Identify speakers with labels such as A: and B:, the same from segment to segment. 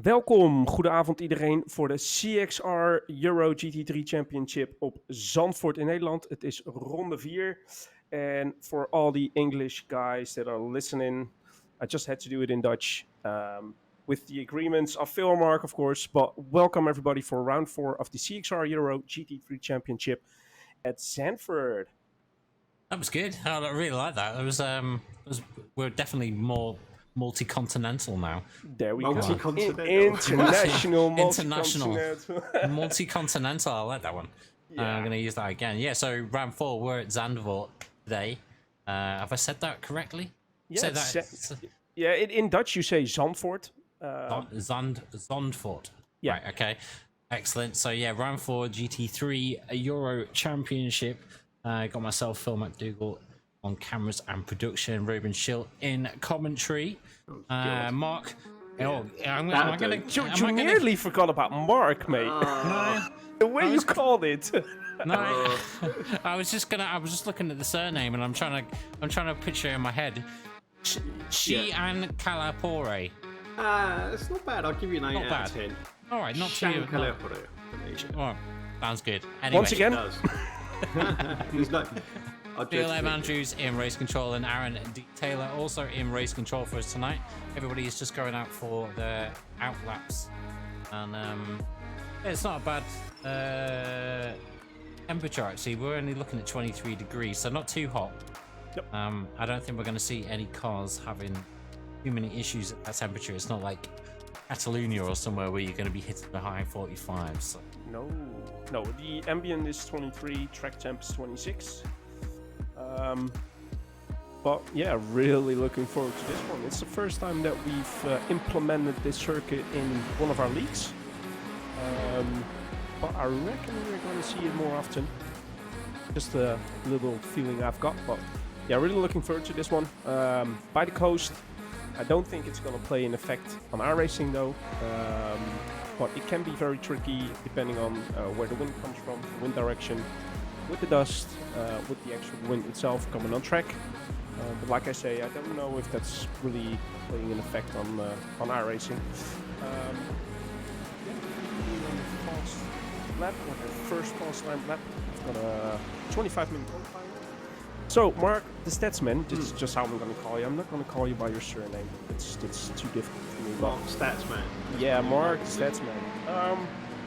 A: Welkom, goedenavond iedereen voor de CXR Euro GT3 Championship op Zandvoort in Nederland. Het is ronde 4 and for all the English guys that are listening, I just had to do it in Dutch with the agreements of Phil and Mark, of course. But welcome everybody for round 4 of the CXR Euro GT3 Championship at Zandvoort.
B: That was good. I really like that. We're definitely more multi-continental now.
A: There we go.
C: International.
B: Multi-continental. I like that one.
A: Yeah.
B: I'm going to use that again. Yeah, so round 4, we're at Zandvoort today. Have I said that correctly?
A: Yeah, in Dutch you say Zandvoort.
B: Zandvoort.
A: Yeah.
B: Right, okay. Excellent. So yeah, round 4, GT3 Euro Championship. Got myself, Phil McDougall, on cameras and production. Ruben Schilt in commentary. Mark.
A: You nearly forgot about Mark, mate. The way you called it.
B: No, I was just looking at the surname, and I'm trying to picture it in my head. Shian Kalapore.
C: It's not bad. I'll give you an 8 out of 10.
B: All right, not too.
C: Kalapore.
B: Oh, sounds good. Anyway,
A: Once again.
B: Bill M. Andrews in race control and Aaron D. Taylor also in race control for us tonight. Everybody is just going out for their out laps, and it's not a bad temperature actually. We're only looking at 23 degrees, so not too hot.
A: Yep.
B: I don't think we're going to see any cars having too many issues at that temperature. It's not like Catalonia or somewhere where you're going to be hitting the high 45s. So.
A: No, the ambient is 23, track temp is 26. But yeah, really looking forward to this one. It's the first time that we've implemented this circuit in one of our leagues. But I reckon we're going to see it more often. Just a little feeling I've got. But yeah, really looking forward to this one. By the coast, I don't think it's going to play an effect on our racing though. But it can be very tricky depending on where the wind comes from, the wind direction, with the dust, with the actual wind itself coming on track. But like I say, I don't know if that's really playing an effect on our racing. Fast lap, or the first fast lap, I've got a 25-minute qualifying. So, Mark, the Statsman, this is just how I'm going to call you. I'm not going to call you by your surname. That's too difficult for me.
C: Mark Statsman.
A: Yeah, Mark Statsman.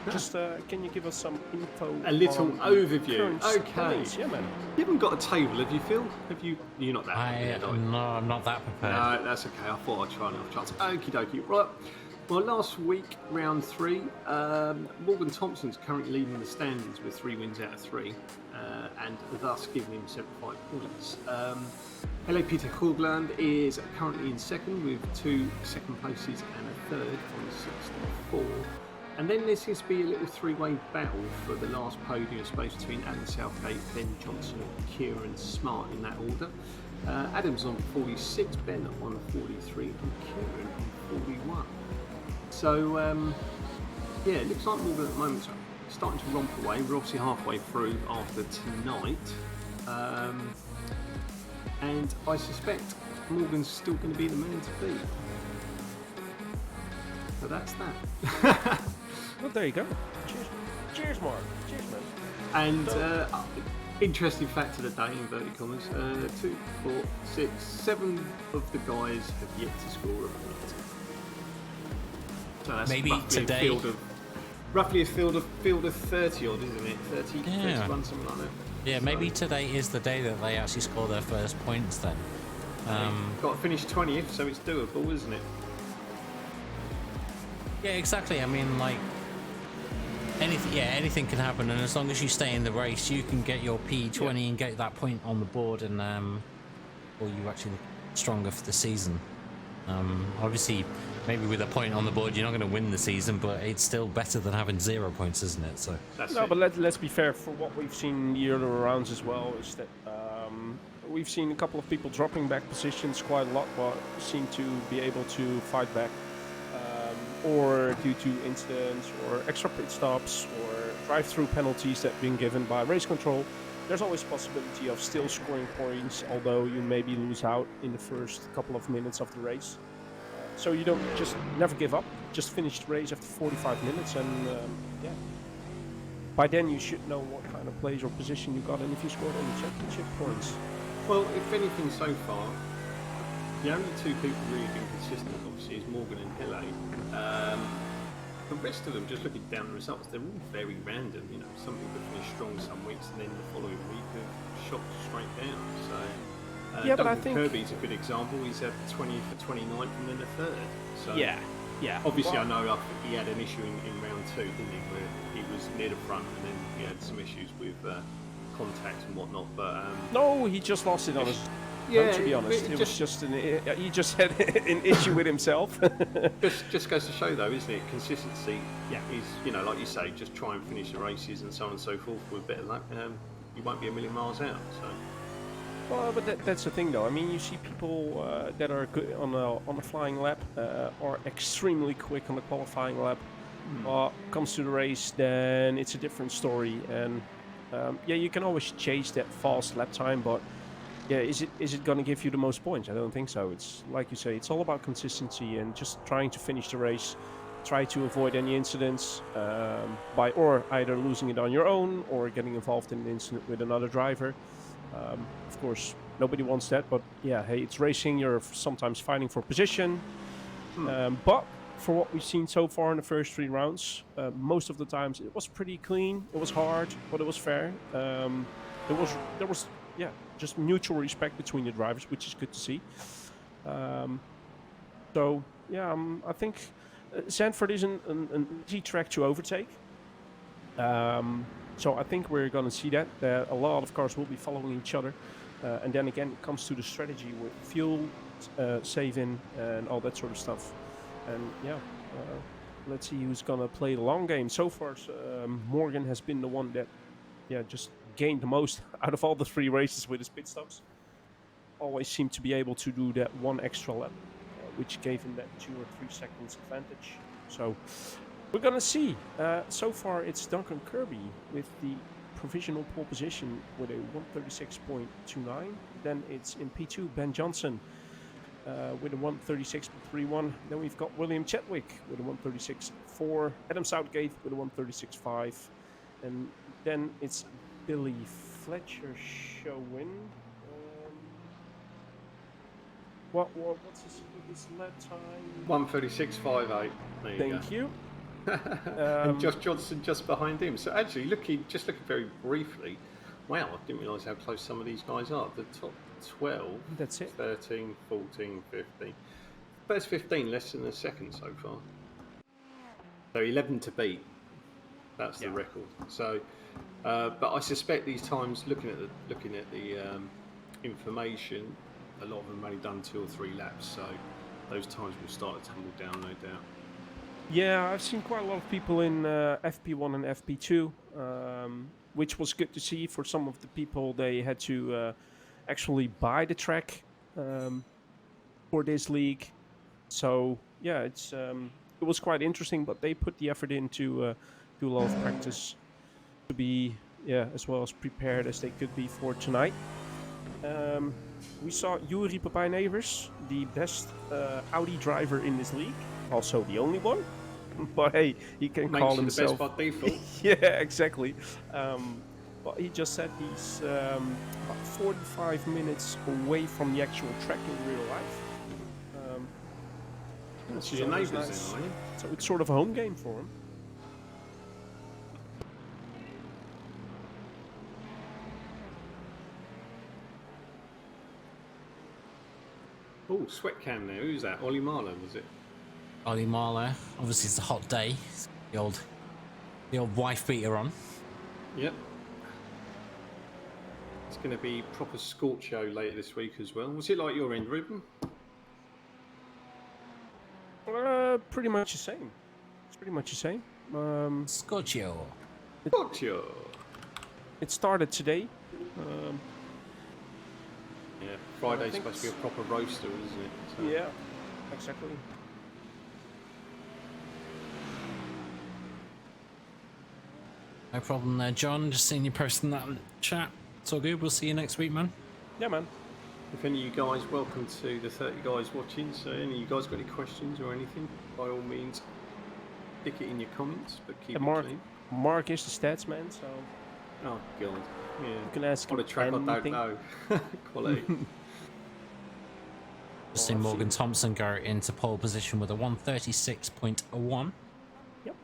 A: Just can you give us some info?
C: A little overview. Okay.
A: Yeah, man.
C: You haven't got a table, have you, Phil? You're not that prepared, are you?
B: No, I'm not that prepared.
C: No, that's okay. I thought I'd try an off chance. Okie dokie. Right. Well, last week, round 3, Morgan Thompson's currently leading the standings with 3 wins out of 3, and thus giving him 75 points. LA Peter Hoogland is currently in second with 2 second places and a third on 64. And then there seems to be a little 3-way battle for the last podium space between Adam Southgate, Ben Johnson and Kieran Smart in that order. Adam's on 46, Ben on 43 and Kieran on 41. So, yeah, it looks like Morgan at the moment is starting to romp away. We're obviously halfway through after tonight. And I suspect Morgan's still going to be the man to beat. So that's that.
A: Well, there you go. Cheers, Mark. Cheers, man.
C: And interesting fact of the day, in inverted commas, 2, 4, 6, 7 of the guys have yet to score a point. So that's
B: maybe today.
C: Roughly a field of 30 odd, isn't it? 31, something like that.
B: Yeah, maybe today is the day that they actually score their first points then.
C: Got to finish 20th, so it's doable, isn't it?
B: Yeah, exactly. I mean, like, anything can happen, and as long as you stay in the race, you can get your P20 and get that point on the board, and or you actually look stronger for the season. Obviously, maybe with a point on the board, you're not going to win the season, but it's still better than having 0 points, isn't it? So
A: but let's be fair. For what we've seen in the earlier rounds as well, is that we've seen a couple of people dropping back positions quite a lot, but seem to be able to fight back, or due to incidents or extra pit stops or drive-through penalties that have been given by race control. There's always a possibility of still scoring points, although you maybe lose out in the first couple of minutes of the race. so you don't just never give up. Just finish the race after 45 minutes, and yeah. By then you should know what kind of place or position you got, and if you scored any championship points.
C: Well, if anything so far, the only two people really been consistent, obviously, is Morgan and Hille. The rest of them, just looking down the results, they're all very random. You know, some people finish strong some weeks, and then the following week have shot straight down. So,
A: yeah, but
C: Duncan
A: I think
C: Kirby's a good example. He's had 20 for 29th and then a third. So,
A: yeah.
C: obviously,
A: Well,
C: I know he had an issue in round 2, didn't he, where he was near the front, and then he had some issues with contact and whatnot. But
A: no, he just lost it on his.
C: yeah,
A: to be honest, it was just he just had an issue with himself.
C: just goes to show, though, isn't it? Consistency
A: Yeah.
C: is, you know, like you say, just try and finish the races and so on and so forth with a bit of luck. You won't be a million miles out. So.
A: Well, but that's the thing, though. I mean, you see people that are good on a flying lap are extremely quick on the qualifying lap. Comes to the race, then it's a different story. And yeah, you can always chase that fast lap time, but yeah, is it going to give you the most points? I don't think so. It's like you say, it's all about consistency and just trying to finish the race. Try to avoid any incidents by or either losing it on your own or getting involved in an incident with another driver. Of course, nobody wants that, but yeah, hey, it's racing. You're sometimes fighting for position. But for what we've seen so far in the first 3 rounds, most of the times it was pretty clean. It was hard, but it was fair. There was just mutual respect between the drivers, which is good to see. So yeah, I think Zandvoort is an easy track to overtake. So I think we're going to see that a lot of cars will be following each other. And then again, it comes to the strategy with fuel saving and all that sort of stuff. And yeah, let's see who's going to play the long game. So far, Morgan has been the one that just gained the most out of all the 3 races with his pit stops. Always seemed to be able to do that one extra lap, which gave him that 2 or 3 seconds advantage. So we're gonna see. So far, it's Duncan Kirby with the provisional pole position with a 136.29. Then it's in P2 Ben Johnson with a 136.31. Then we've got William Chadwick with a 136.4. Adam Southgate with a 136.5. And then it's Billy Fletcher showing. What's his lap time?
C: 136.58. There you go.
A: Thank you.
C: And Josh Johnson just behind him. So actually, looking very briefly, wow, I didn't realise how close some of these guys are. The top 12,
A: That's it.
C: 13, 14, 15. Best 15, less than a second so far. So 11 to beat. That's the record. So, but I suspect these times, looking at the information, a lot of them have only done 2 or 3 laps. So those times will start to tumble down, no doubt.
A: Yeah, I've seen quite a lot of people in FP1 and FP2, which was good to see. For some of the people, they had to actually buy the track for this league. So yeah, it was quite interesting. But they put the effort in to do a lot of practice to be as well as prepared as they could be for tonight. We saw Juri Papijn-Evers, the best Audi driver in this league, also the only one. But hey, he can call himself
C: the best by default.
A: yeah, exactly. But he just said he's about 45 minutes away from the actual track in real life.
C: That's your neighbours
A: nice.
C: then, are you?
A: So it's sort of a home game for him.
C: Oh, sweat cam now. Who's that? Ollie Marlow, was it?
B: Ollie Marlow. Obviously, it's a hot day. It's the old wife beater on.
C: Yep. It's going to be proper scorcho later this week as well. Was it like your end, Ruben?
A: Pretty much the same. It's pretty much the same.
B: Scorchio.
C: Scorcho.
A: It started today.
C: Yeah, Friday's supposed to be a proper roaster, isn't it? So.
A: Yeah, exactly.
B: No problem there, John. Just seeing you posting that chat. It's all good. We'll see you next week, man.
A: Yeah, man.
C: If any of you guys, welcome to the 30 guys watching. So, any of you guys got any questions or anything, by all means, stick it in your comments, but keep it clean.
A: Mark is the stats man, so.
C: Oh God, yeah.
A: You can ask
C: on a track
A: anything.
C: I don't know. Quality.
B: Just seen Morgan Thompson go into pole position with a 136.1.
A: Yep.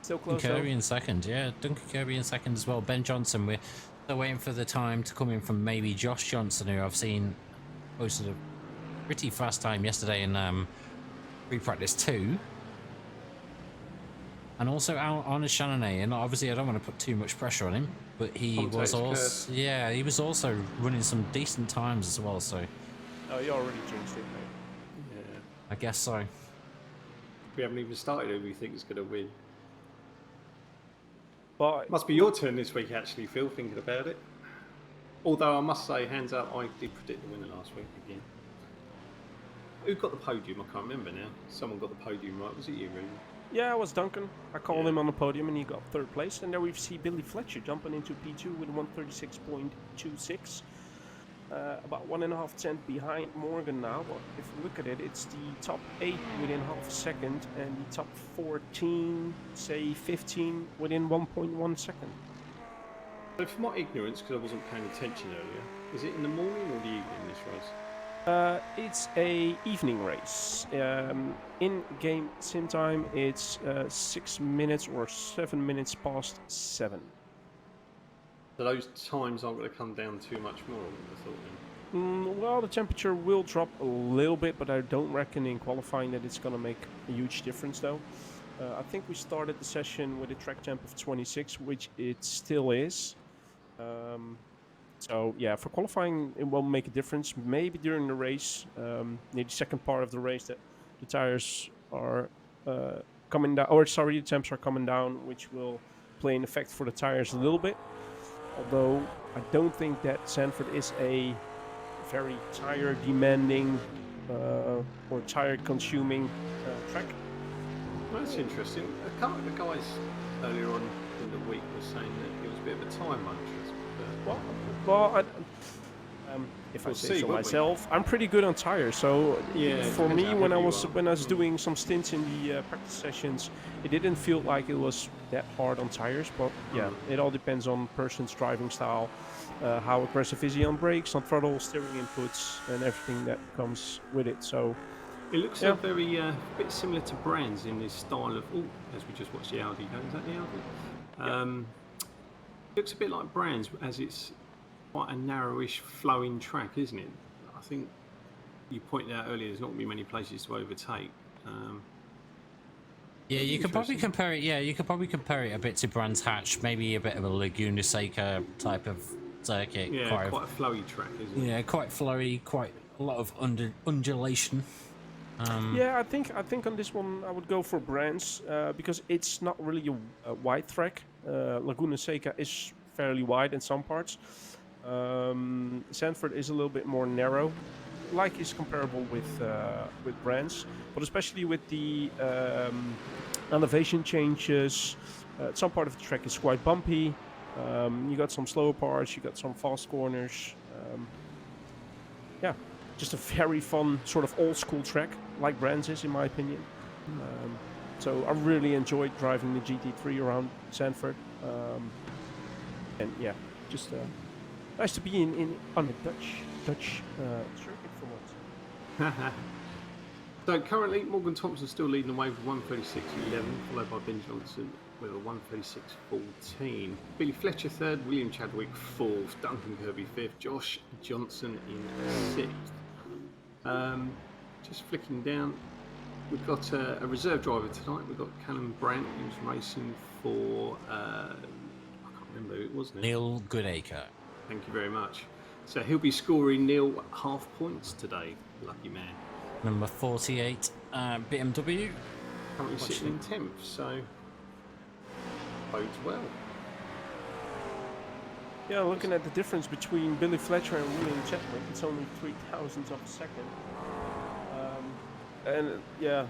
A: Still close.
B: Duncan Kirby in second, yeah. Duncan Kirby in second as well. Ben Johnson, we're still waiting for the time to come in from maybe Josh Johnson, who I've seen posted a pretty fast time yesterday in pre-practice 2. And also Arnaud Channonnet, and obviously I don't want to put too much pressure on him, but he was also he was also running some decent times as well. So
A: oh, you already jinxed it, mate.
C: Yeah.
B: I guess so.
C: We haven't even started who we think is going to win.
A: But
C: Must be your turn this week, actually, Phil, thinking about it. Although I must say, hands up, I did predict the winner last week again. Who got the podium? I can't remember now. Someone got the podium right. Was it you, Ruben?
A: yeah, it was Duncan. I called him on the podium and he got 3rd place. And there we see Billy Fletcher jumping into P2 with 136.26. About 1.5 cents behind Morgan now. But if you look at it, it's the top 8 within half a second and the top 14, say 15, within 1.1 second.
C: So for my ignorance, because I wasn't paying attention earlier, is it in the morning or the evening, this race?
A: It's a evening race. In-game sim time, it's 6 minutes or 7 minutes past 7.
C: So those times aren't going to come down too much more, I thought then.
A: Well, the temperature will drop a little bit, but I don't reckon in qualifying that it's going to make a huge difference, though. I think we started the session with a track temp of 26, which it still is. So yeah, for qualifying it won't make a difference. Maybe during the race, near the second part of the race, that the tires are coming down, or sorry, the temps are coming down, which will play an effect for the tires a little bit. Although I don't think that Zandvoort is a very tire demanding or tire consuming track.
C: Well, that's interesting. A couple of the guys earlier on in the week were saying that it was a bit of a time muncher.
A: If I say so myself, I'm pretty good on tires. So
C: yeah,
A: for me, when I was doing some stints in the practice sessions, it didn't feel like it was that hard on tires. But yeah, it all depends on person's driving style, how aggressive is he on brakes, on throttle, steering inputs, and everything that comes with it. So
C: it looks a very bit similar to Brands in this style of. Oh, as we just watched the Audi go. Is that the Audi? It looks a bit like Brands, as it's quite a narrowish flowing track, isn't it? I think you pointed out earlier there's not going to be many places to overtake.
B: Yeah, you could probably compare it. Yeah, you could probably compare it a bit to Brands Hatch, maybe a bit of a Laguna Seca type of circuit.
C: Yeah, quite a flowy track, isn't it?
B: Yeah, quite flowy, quite a lot of undulation.
A: Yeah, I think on this one I would go for Brands because it's not really a wide track. Laguna Seca is fairly wide in some parts. Zandvoort is a little bit more narrow, like is comparable with Brands, but especially with the elevation changes. Some part of the track is quite bumpy. You got some slower parts, you got some fast corners. Yeah, just a very fun sort of old school track, like Brands is in my opinion. So I really enjoyed driving the GT3 around Zandvoort. And yeah, just nice to be on a Dutch circuit for once.
C: So currently Morgan Thompson still leading the way with 136.11, followed by Ben Johnson with a 136.14. Billy Fletcher 3rd, William Chadwick 4th, Duncan Kirby 5th, Josh Johnson in 6th. Just flicking down, we've got a reserve driver tonight. We've got Callum Brandt, who's racing for I can't remember who it was now.
B: Neil Goodacre.
C: Thank you very much. So he'll be scoring Neil half points today. Lucky man.
B: Number 48, BMW.
C: Currently sitting in 10th, so bodes well.
A: Yeah, looking at the difference between Billy Fletcher and William Chadwick, it's only 0.003 of a second. And yeah,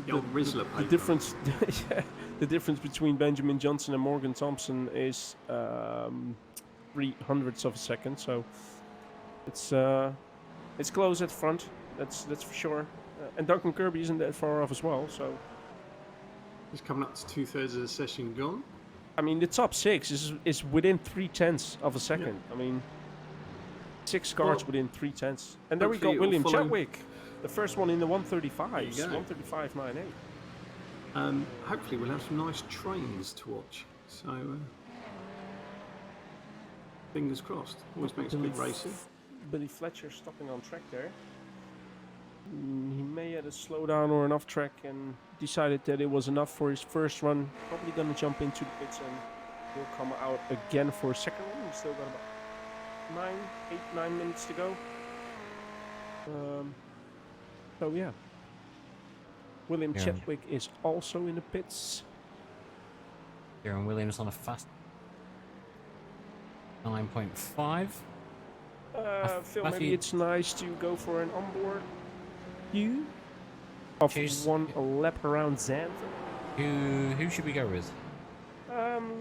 C: the
A: difference, yeah, the difference between Benjamin Johnson and Morgan Thompson is 0.03 of a second. So it's close at front. That's for sure. And Duncan Kirby isn't that far off as well. So
C: He's coming up to 2/3 of the session gone.
A: I mean, the top 6 is within 0.3 of a second.
C: Yeah.
A: I mean, 6 cars
C: Well,
A: within 0.3. And there we
C: hopefully
A: got
C: it'll
A: William
C: follow-
A: Chadwick, the first one in the 135s,
C: There you go.
A: 135.98.
C: Hopefully we'll have some nice trains to watch. So fingers crossed. Always makes a good racing.
A: Billy Fletcher stopping on track there. He may have a slowdown or an off track and decided that it was enough for his first run. Probably gonna jump into the pits and he'll come out again for a second one. He's still got about 9 minutes to go. So yeah. William
B: Yeah.
A: Chadwick is also in the pits.
B: Kieran Williams on a fast 9.5.
A: Phil,
B: Matthew-
A: maybe it's nice to go for an onboard view of
B: Choose-
A: one lap around Zandvoort.
B: Who should we go with?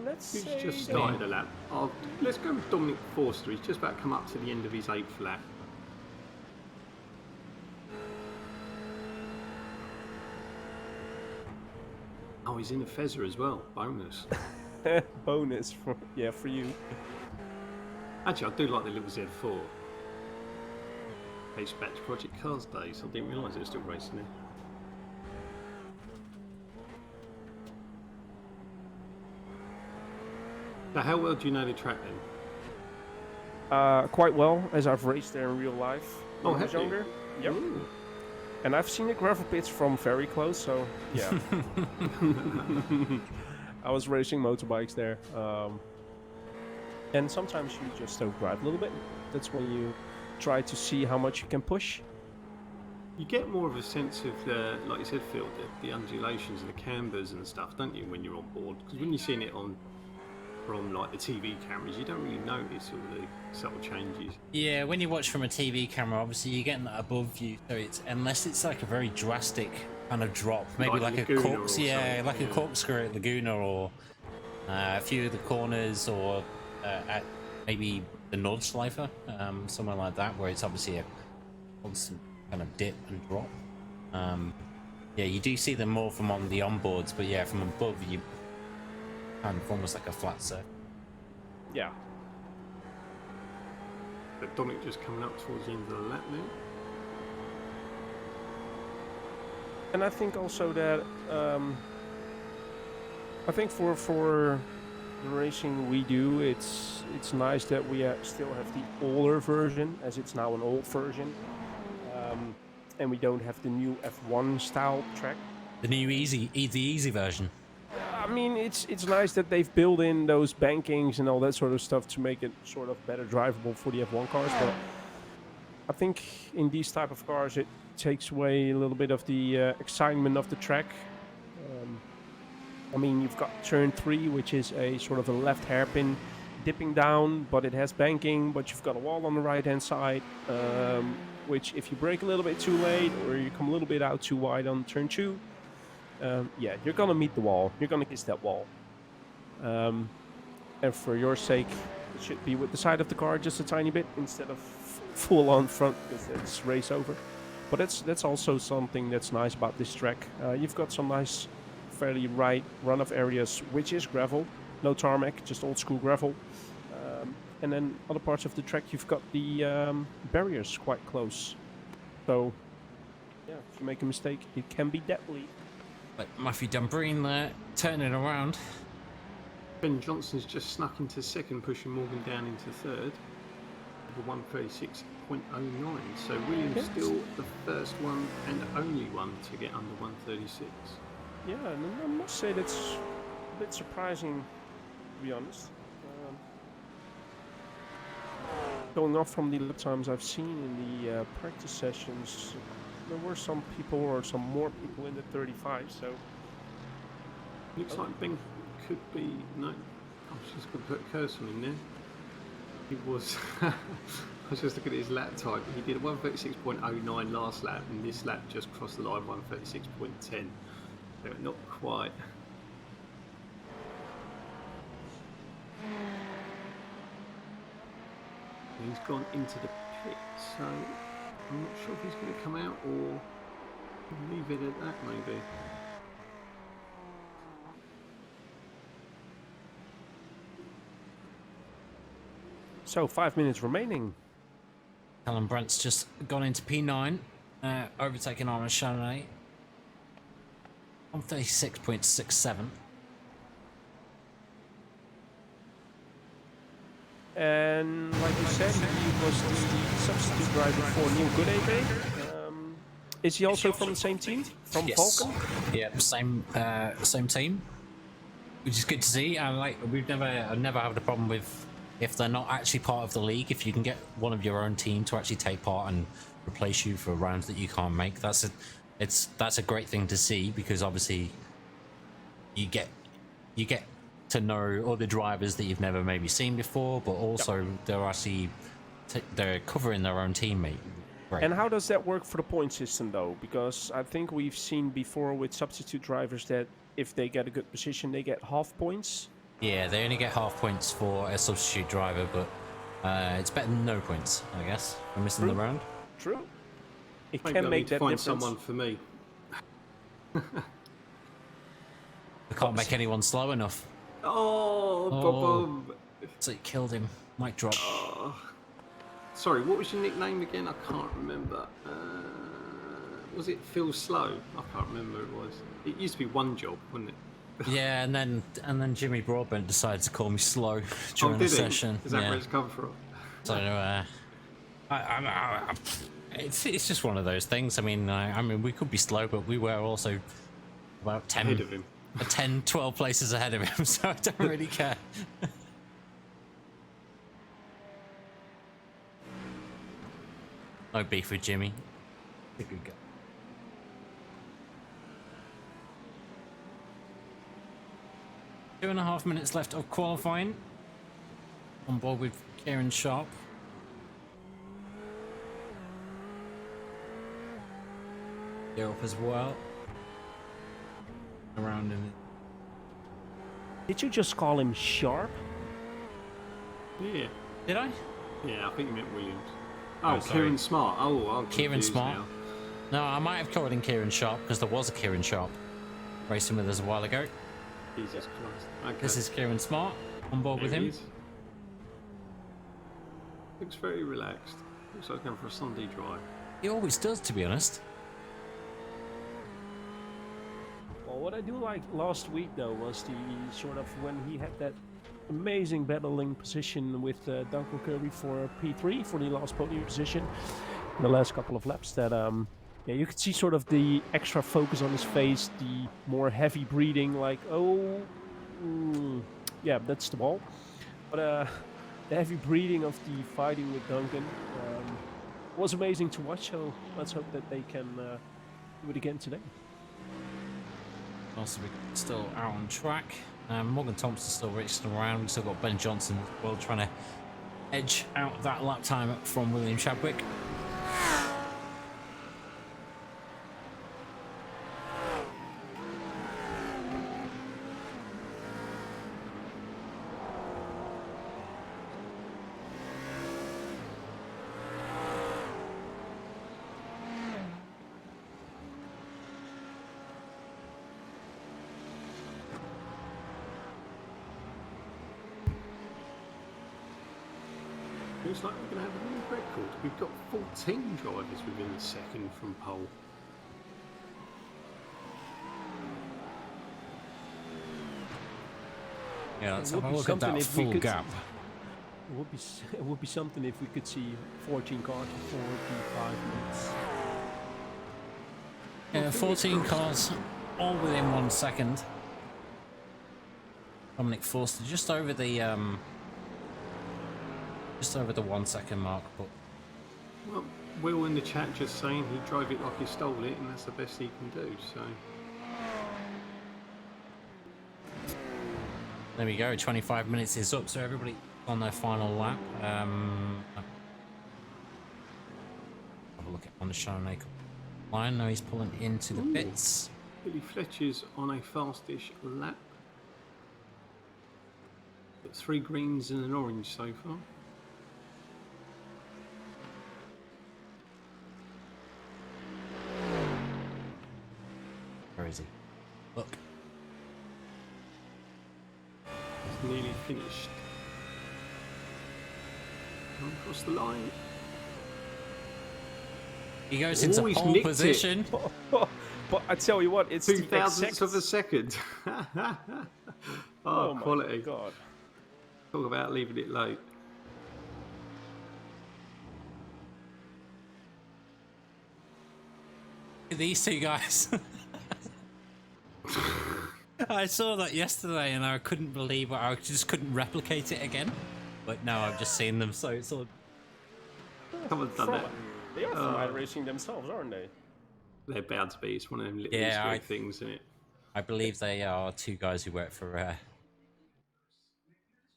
A: Let's
C: He's
A: say
C: just
A: that-
C: started a lap. Let's go with Dominic Forster. He's just about to come up to the end of his 8th lap. Oh, he's in a Fezzer as well. Bonus.
A: bonus for you.
C: Actually, I do like the little Z4. Pace Batch Project Cars days. I didn't realise it was still racing there. Now, how well do you know the track then?
A: Quite well, as I've raced there in real life.
C: Oh,
A: when I was
C: have you?
A: younger. Yep.
C: Ooh.
A: And I've seen the gravel pits from very close, so yeah. I was racing motorbikes there. And sometimes you just don't drive a little bit. That's when you try to see how much you can push.
C: You get more of a sense of the, like you said, Phil, the undulations and the cambers and stuff, don't you, when you're on board? Because when you're seeing it from like the TV cameras, you don't really notice all the subtle changes.
B: Yeah, when you watch from a TV camera, obviously you're getting that above view, so it's unless it's like a very drastic kind of drop, maybe like a
C: Laguna or
B: corkscrew,
C: something,
B: like a corkscrew at Laguna, or a few of the corners, or at maybe the Nordschleifer, somewhere like that, where it's obviously a constant kind of dip and drop. Yeah, you do see them more from on the onboards, but yeah, from above you kind of almost like a flat surface.
A: Yeah.
C: But Dominic just coming up towards the end of the lap now.
A: And I think also that I think for the racing we do, it's nice that we still have the older version, as it's now an old version, and we don't have the new F1 style track.
B: The new easy version.
A: I mean, it's nice that they've built in those bankings and all that sort of stuff to make it sort of better drivable for the F1 cars, but I think in these type of cars it takes away a little bit of the excitement of the track. I mean, you've got turn 3, which is a sort of a left hairpin dipping down, but it has banking, but you've got a wall on the right hand side, which if you brake a little bit too late or you come a little bit out too wide on turn 2, yeah, you're gonna meet the wall. You're gonna kiss that wall. And for your sake, it should be with the side of the car just a tiny bit instead of full on front, because it's race over. But that's also something that's nice about this track. You've got some nice, fairly right runoff areas, which is gravel, no tarmac, just old school gravel. And then other parts of the track, you've got the barriers quite close. So, yeah, if you make a mistake, it can be deadly.
B: Like Matthew Dumbreen there, turning around.
C: Ben Johnson's just snuck into second, pushing Morgan down into third. Over 136.09. So Williams still the first one and only one to get under 136.
A: Yeah, and I must say that's a bit surprising, to be honest. Going off from the lap times I've seen in the practice sessions, there were some people or some more people in the 35, so...
C: Looks like Ben could be... No, I was just going to put a cursor in there. He was... I was just looking at his lap time. He did a 136.09 last lap, and this lap just crossed the line 136.10. So not quite. He's gone into the pit, so I'm not sure if he's going to come out or leave it at that, maybe.
A: So 5 minutes remaining.
B: Alan Brent's just gone into P9, overtaking Arnold Chardonnay on 36.67.
A: And like you said, he was the substitute driver for Neil Goodacre. Is he also from the same team? From Vulcan?
B: Yeah, same team, which is good to see. And like I've never had a problem with if they're not actually part of the league. If you can get one of your own team to actually take part and replace you for rounds that you can't make, that's a great thing to see, because obviously you get to know other drivers that you've never maybe seen before, but also they're actually they're covering their own teammate. Right.
A: And how does that work for the point system, though? Because I think we've seen before with substitute drivers that if they get a good position, they get half points.
B: Yeah, they only get half points for a substitute driver, but it's better than no points, I guess, for missing the round.
A: True. It
C: Maybe
A: can
C: I
A: make
C: need to
A: that
C: find
A: difference.
C: someone for me.
B: We can't make anyone slow enough.
C: Oh.
B: So it killed him. Mic drop.
C: Sorry, what was your nickname again? I can't remember. Was it Phil Slow? I can't remember who it was. It used to be One Job, wasn't it?
B: Yeah, and then Jimmy Broadbent decided to call me slow during the session.
C: Is that where it's come from?
B: So it's just one of those things. I mean, we could be slow, but we were also about 10
C: ahead of him.
B: 10, 12 places ahead of him, so I don't really care. No beef with Jimmy. A good guy. Two and a half minutes left of qualifying. On board with Kieran Sharp. Europe as well. Around in it.
A: Did you just call him Sharp?
C: Yeah.
B: Did I?
C: Yeah, I think you meant Williams.
B: Oh,
C: Oh,
B: sorry.
C: Kieran Smart. Oh, I'm
B: Kieran
C: confused
B: Smart.
C: now.
B: No, I might have called him Kieran Sharp because there was a Kieran Sharp racing with us a while ago.
C: Jesus Christ. Okay.
B: This is Kieran Smart on board with
C: There he
B: him.
C: is. Looks very relaxed. Looks like going for a Sunday drive.
B: He always does, to be honest.
A: Well, what I do like last week, though, was the sort of when he had that amazing battling position with Duncan Kirby for P3 for the last podium position in the last couple of laps. That yeah, you could see sort of the extra focus on his face, the more heavy breathing, like yeah, that's the ball. But the heavy breathing of the fighting with Duncan was amazing to watch. So let's hope that they can do it again today.
B: Also, we're still out on track. Morgan Thompson's still racing around. We've still got Ben Johnson as well trying to edge out that lap time from William Chadwick.
C: Looks like we're going to have a new record. We've got 14 drivers within a second from pole.
B: Yeah, let's
A: It would
B: have a
A: be
B: look at
A: something
B: that
A: if we
B: full
A: could-
B: gap.
A: It would be something if we could see 14 cars for 45 minutes.
B: Yeah, 14 cars, all within 1 second. Dominic Forster just over the 1 second mark, but
C: Well, Will in the chat just saying he drove it like he stole it, and that's the best he can do. So
B: there we go. 25 minutes is up, so everybody on their final lap. Have a look at on the Chardonnay line. Now he's pulling into the pits.
C: Billy Fletcher's on a fastish lap. Got 3 greens and an orange so far.
B: crazy. Look.
C: It's nearly finished. Across the line.
B: He goes into
C: he's
B: pole
C: nicked
B: position.
A: But I tell you what, it's
C: Two
A: the
C: thousandths of a
A: exact...
C: second.
A: Oh
C: quality.
A: my god.
C: Talk about leaving it low.
B: These two guys. I saw that yesterday and I couldn't believe it. I just couldn't replicate it again. But now I've just seen them, so it's all...
C: Someone's done that.
A: They are from iRacing themselves, aren't they?
C: They're bound to be. It's one of them little
B: Yeah,
C: Easter egg things, isn't it?
B: I believe they are two guys who work for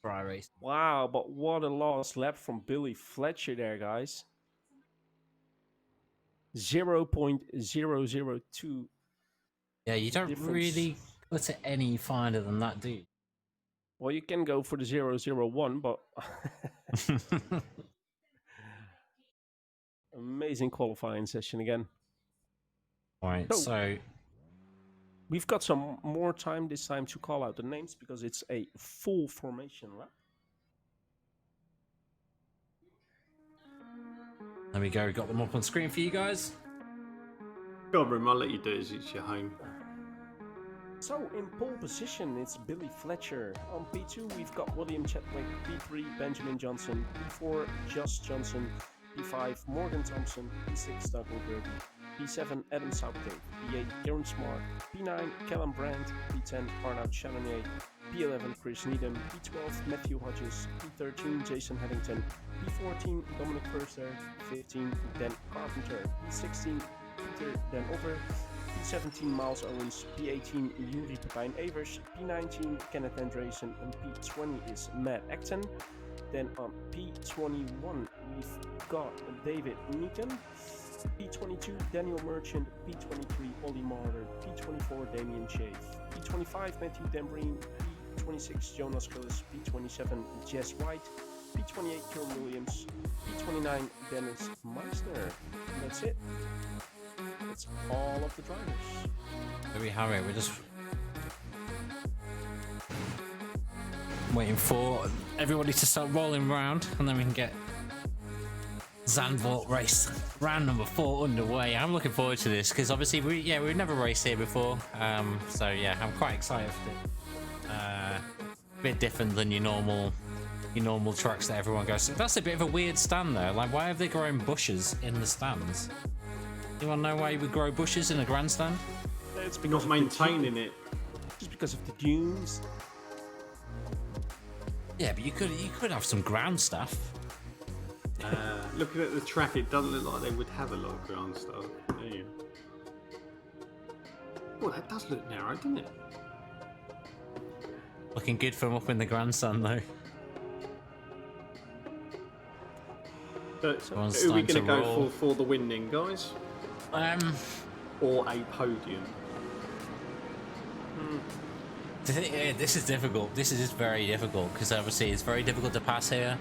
B: iRacing.
A: Wow, but what a lost lap from Billy Fletcher there, guys. 0.002.
B: Yeah, you don't
A: difference.
B: really put it any finer than that, do you?
A: Well, you can go for the 0.001, but amazing qualifying session again.
B: Right, so
A: we've got some more time this time to call out the names because it's a full formation lap.
B: there we go. We got them up on screen for you guys.
C: Go on, Brim, I'll let you do it as it's your home.
A: So in pole position, it's Billy Fletcher. On P2, we've got William Chadwick. P3, Benjamin Johnson. P4, Josh Johnson. P5, Morgan Thompson. P6, Douglas Gerby. P7, Adam Southgate. P8, Aaron Smart. P9, Callum Brandt. P10, Arnaud Chalonier. P11, Chris Needham. P12, Matthew Hodges. P13, Jason Headington. P14, Dominic Purser. 15, Dan Carpenter. P16, Peter Den Opper. P17, Miles Owens. P18, Yuri Pepijn-Evers. P19, Kenneth Andresen. And P20 is Matt Acton. Then on P21, we've got David Meakin. P22, Daniel Merchant. P23, Ollie Marder. P24, Damien Chafe. P25, Matthew Dembreen. P26, Jonas Gillis. P27, Jess White. P28, Kieran Williams. P29, Dennis Meissner. And that's it. That's all of the drivers.
B: There we have it. We're just waiting for everybody to start rolling around, and then we can get Zandvoort race round number 4 underway. I'm looking forward to this because obviously we've never raced here before, so yeah, I'm quite excited for it. A bit different than your normal tracks that everyone goes to. That's a bit of a weird stand though. Like, why have they grown bushes in the stands? Anyone know why you would grow bushes in a grandstand?
A: It's because
C: Not maintaining it.
A: Just because of the dunes.
B: Yeah, but you could have some ground stuff.
C: Looking at the track, it doesn't look like they would have a lot of ground stuff. Yeah. Well, that does look narrow, doesn't it?
B: Looking good from up in the grandstand though.
C: So,
B: Someone's
C: who are we
B: starting
C: going
B: to
C: to go
B: roll.
C: for the winning, guys?
B: Or
C: a podium?
B: This is difficult. This is just very difficult because obviously it's very difficult to pass here.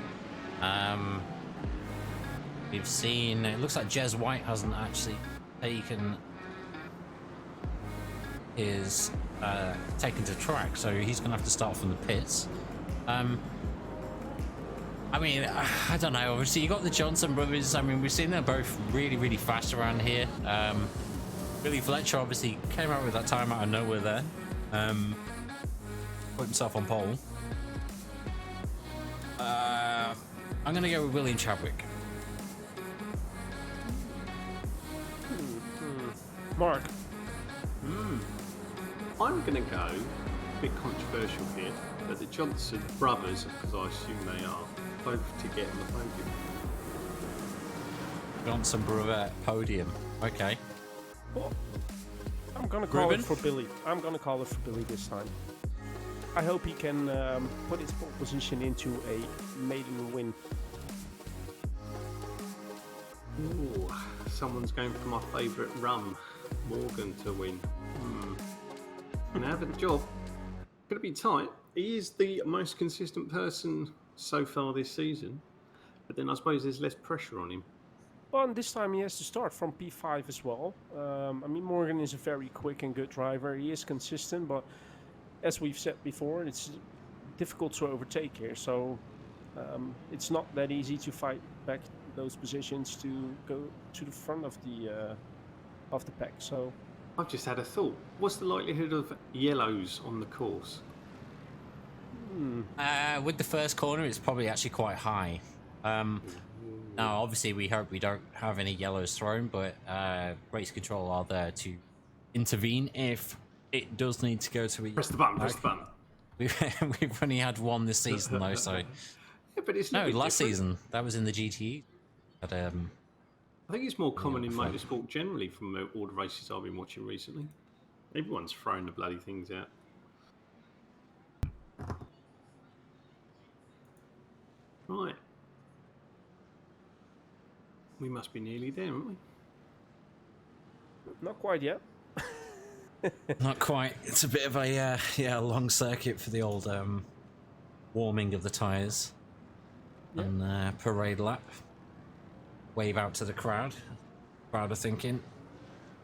B: We've seen, it looks like Jez White hasn't actually taken to track, so he's gonna have to start from the pits. I mean, I don't know. Obviously, you got the Johnson brothers. I mean, we've seen them both really, really fast around here. Billy Fletcher obviously came out with that time out of nowhere there. Put himself on pole. I'm gonna go with William Chadwick.
A: Mark.
C: I'm going to go, a bit controversial here, but the Johnson brothers, because I assume they are, both to get on the podium.
B: Johnson brother podium. Okay.
A: Well, I'm going to call
B: Ruben?
A: it for Billy. I'm going to call it for Billy this time. I hope he can put his pole position into a maiden win.
C: Ooh, someone's going for my favourite rum, Morgan, to win. Gonna have a job. Gonna be tight. He is the most consistent person so far this season, but then I suppose there's less pressure on him.
A: Well, and this time he has to start from P5 as well. I mean, Morgan is a very quick and good driver. He is consistent, but as we've said before, it's difficult to overtake here. So it's not that easy to fight back those positions to go to the front of the pack. So
C: I've just had a thought. What's the likelihood of yellows on the course?
B: With the first corner, it's probably actually quite high. Now, obviously, we hope we don't have any yellows thrown, but race control are there to intervene if it does need to go to a...
C: Press the button, press the button.
B: We've only had one this season, though, so...
C: Yeah, but it's
B: No, last
C: different.
B: season. That was in the GT. But,
C: I think it's more common in motorsport generally from all the races I've been watching recently. Everyone's throwing the bloody things out. Right. We must be nearly there, aren't we?
A: not quite yet.
B: not quite. It's a bit of a long circuit for the old warming of the tyres.
A: Yeah.
B: And parade lap. Wave out to the crowd. Crowd are thinking.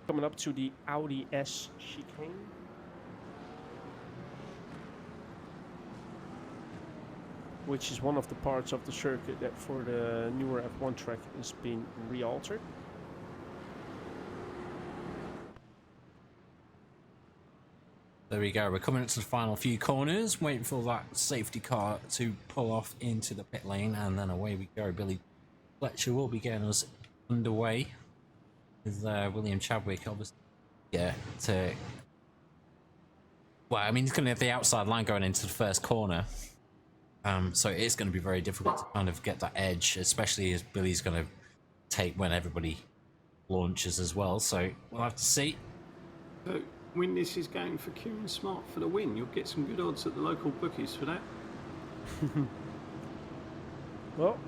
A: Coming up to the Audi S chicane. Which is one of the parts of the circuit that for the newer F1 track is being re-altered.
B: There we go. We're coming up to the final few corners, waiting for that safety car to pull off into the pit lane, and then away we go. Billy Fletcher will be getting us underway with William Chadwick, obviously. Yeah, well, I mean, he's going to have the outside line going into the first corner. So it is going to be very difficult to kind of get that edge, especially as Billy's going to take when everybody launches as well. So we'll have to see.
C: So when this is going for Kieran Smart for the win, you'll get some good odds at the local bookies for that.
A: Well,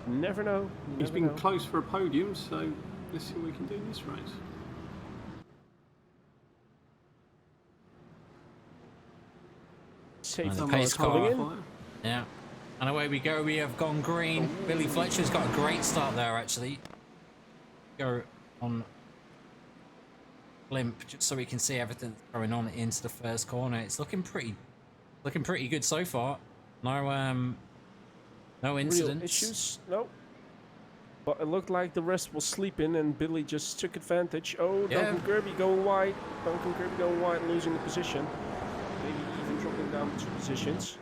A: never know.
C: He's been close for a podium, so let's see what we can do in this race.
A: Safety
B: pace
A: car coming
B: car.
A: in.
B: Yeah. And away we go. We have gone green. Billy Fletcher's got a great start there, actually. Go on blimp just so we can see everything that's going on into the first corner. It's looking pretty good so far. No incidents.
A: Real issues? No. But it looked like the rest was sleeping and Billy just took advantage. Oh,
B: Yeah.
A: Duncan Kirby going wide. Duncan Kirby going wide, losing the position. Maybe even dropping down 2 positions.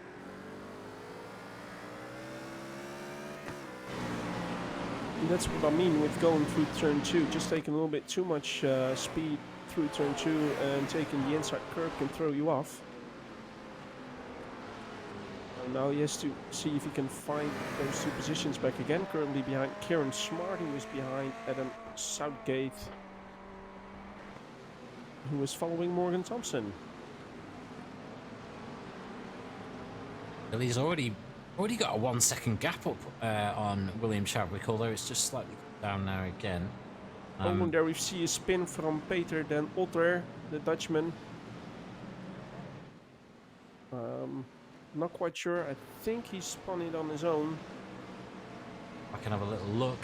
A: And that's what I mean with going through turn 2. Just taking a little bit too much speed through turn 2 and taking the inside curb can throw you off. And now he has to see if he can find those 2 positions back again. Currently behind Kieran Smart, who is behind Adam Southgate, who is following Morgan Thompson.
B: Billy's already got a 1 second gap up on William Chadwick, although it's just slightly down now again.
A: And there we see a spin from Peter den Otter, the Dutchman. Not quite sure. I think he spun it on his own.
B: I can have a little look.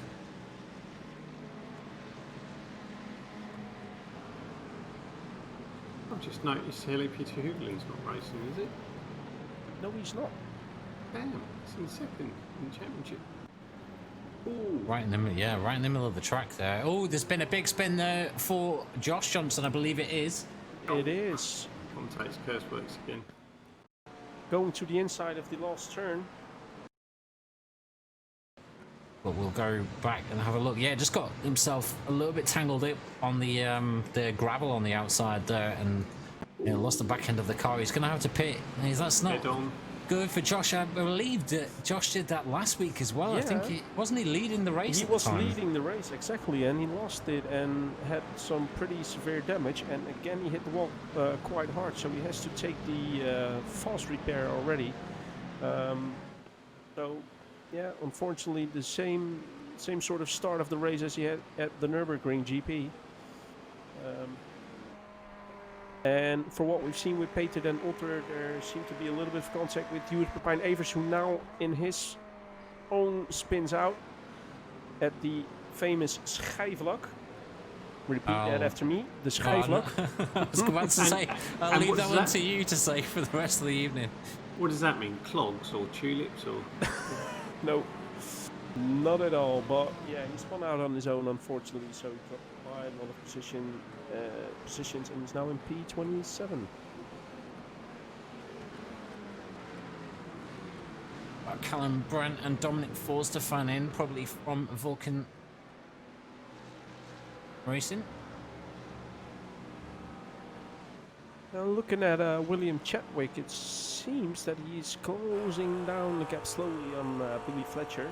C: I've just noticed Haley Peter Hoogling's not racing, is it?
A: No, he's not.
C: Damn, it's in second in the championship. Ooh.
B: Right in the middle of the track there. Oh, there's been a big spin there for Josh Johnson, I believe it is.
A: It is.
C: Commentator's curse works again.
A: Going to the inside of the last turn.
B: But we'll go back and have a look. Yeah, just got himself a little bit tangled up on the gravel on the outside there, and lost the back end of the car. He's going to have to pit. That's not good for Josh. I believe that Josh did that last week as well.
A: Yeah.
B: I think wasn't he leading the race?
A: He was leading the race, exactly, and he lost it and had some pretty severe damage. And again, he hit the wall quite hard, so he has to take the fast repair already. So, yeah, unfortunately, the same sort of start of the race as he had at the Nürburgring GP. And for what we've seen with Peter den Otter, there seemed to be a little bit of contact with Jurgen Pepijn Evers, who now in his own spins out. at the famous schijfvlak. Repeat that
B: Oh.
A: after me. The
B: Oh,
A: schijfvlak.
B: I was about to say, I'll
C: and
B: leave
C: what
B: that
C: does
B: one
C: that-
B: to you to say for the rest of the evening.
C: What does that mean? Clogs or tulips or?
A: No, not at all. But yeah, he spun out on his own, unfortunately. So he dropped by a lot of positions, and he's now in P27.
B: Callum Brandt and Dominic Forster fan in, probably from Vulcan Racing.
A: Now looking at William Chadwick, it seems that he's closing down the gap slowly on Billy Fletcher.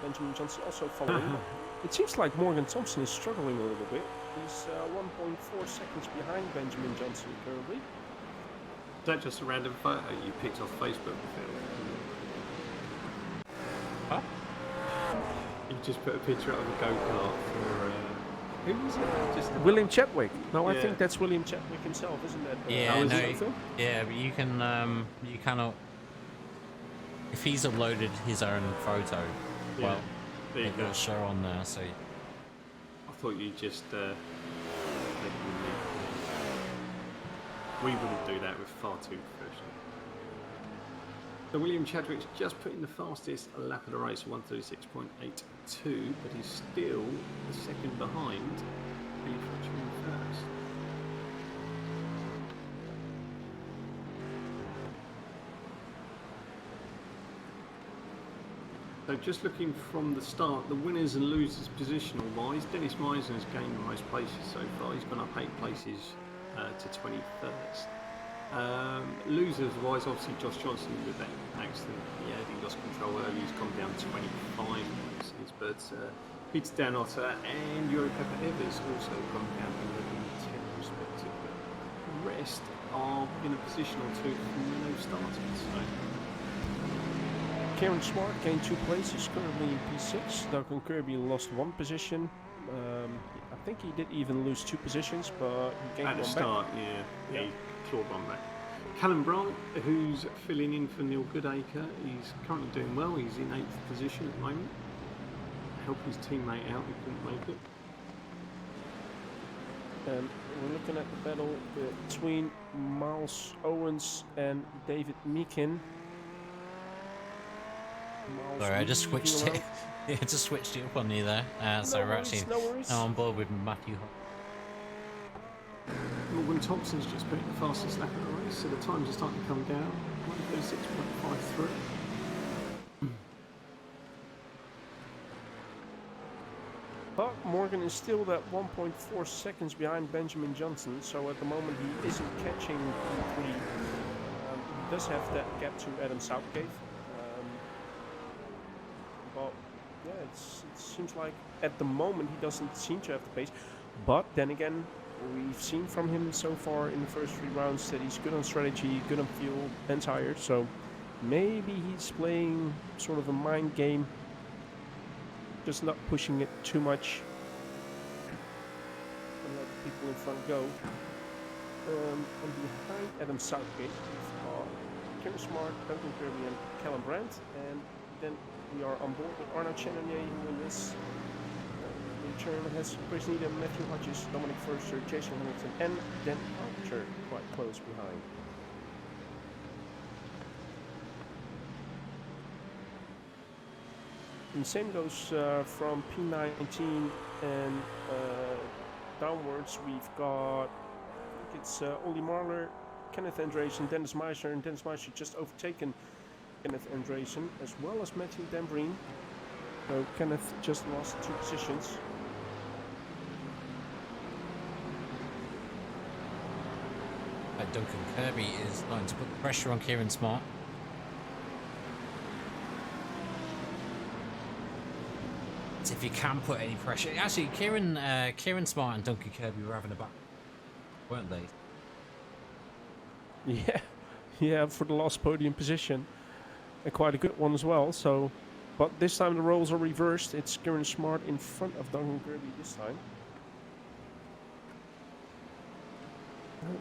A: Benjamin Johnson also following. It seems like Morgan Thompson is struggling a little bit. He's 1.4 seconds behind Benjamin Johnson currently.
C: Is that just a random photo you picked off Facebook, Phil?
B: Huh?
C: You just put a picture of a go-kart for... who was it? Just
A: William Chadwick. No, I
C: Yeah.
A: think that's William Chadwick himself, isn't that?
B: Yeah,
C: is
B: no,
C: it,
A: Phil?
B: yeah, but you cannot. If he's uploaded his own photo,
C: Yeah.
B: well,
C: There you
B: it
C: go.
B: will show on there. So
C: I thought you just... we wouldn't do that. We're far too professional. So William Chadwick's just put in the fastest lap of the race, 136.82, but he's still a second behind Billy Fletcher in first. So just looking from the start, the winners and losers positional wise, Dennis Meisen has gained the most places so far. He's gone up 8 places to 21st. Losers wise, obviously Josh Johnson with that accident. Yeah, he lost control early. He's gone down 25 places, but Peter Dan Otter and Yuri Pepper Evers also gone down 11 and 10 respectively. The rest are in a position or two from when they've started. So.
A: Kieran Smart gained 2 places, currently in P6. Duncan Kirby lost 1 position. I think he did even lose 2 positions, but he gained
C: At the
A: one
C: start,
A: back.
C: yeah, he clawed one back. Callum Brandt, who's filling in for Neil Goodacre, he's currently doing well. He's in 8th position at the moment. Helping his teammate out who couldn't make it.
A: And we're looking at the battle between Miles Owens and David Meakin. Miles
B: sorry, I just
A: moving
B: switched it.
A: around.
B: Yeah, just switched it up on you there. So
A: No
B: we're
A: worries,
B: actually
A: no worries.
B: now on board with Matthew.
C: Morgan Thompson's just put in the fastest lap of the race, so the times are starting to come down. 136.53.
A: But Morgan is still that 1.4 seconds behind Benjamin Johnson, so at the moment he isn't catching P3. He does have that gap to Adam Southgate. But yeah, it seems like at the moment he doesn't seem to have the pace. But then again, we've seen from him so far in the first 3 rounds that he's good on strategy, good on fuel and tires. So maybe he's playing sort of a mind game, just not pushing it too much and let the people in front go. And behind Adam Southgate, we've got Kieran Smart, Duncan Kirby and Callum Brandt. And then we are on board with Arnaud Chenonier, who in this return has Chris Needham, Matthew Hodges, Dominic Forster, Jason Hamilton and Dan Archer quite close behind. And the same goes from P19 and downwards. We've got, I think it's Ollie Marler, Kenneth Andresen, Dennis Meisner, and Dennis Meisner just overtaken Kenneth Andresen, as well as Matthew Dambreen. So Kenneth just lost 2 positions.
B: Duncan Kirby is starting to put the pressure on Kieran Smart. So if you can put any pressure, actually, Kieran Smart and Duncan Kirby were having a back, weren't they?
A: Yeah, for the last podium position, and quite a good one as well. So, but this time the roles are reversed. It's Kieran Smart in front of Duncan Kirby this time.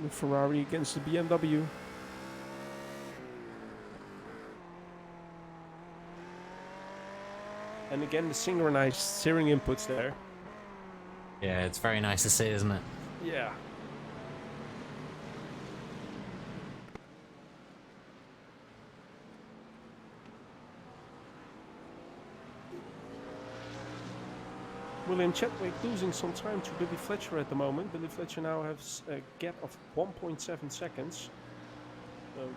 A: The Ferrari against the BMW. And again, the synchronized steering inputs there.
B: Yeah, it's very nice to see, isn't it?
A: Yeah. William Chadwick losing some time to Billy Fletcher at the moment. Billy Fletcher now has a gap of 1.7 seconds,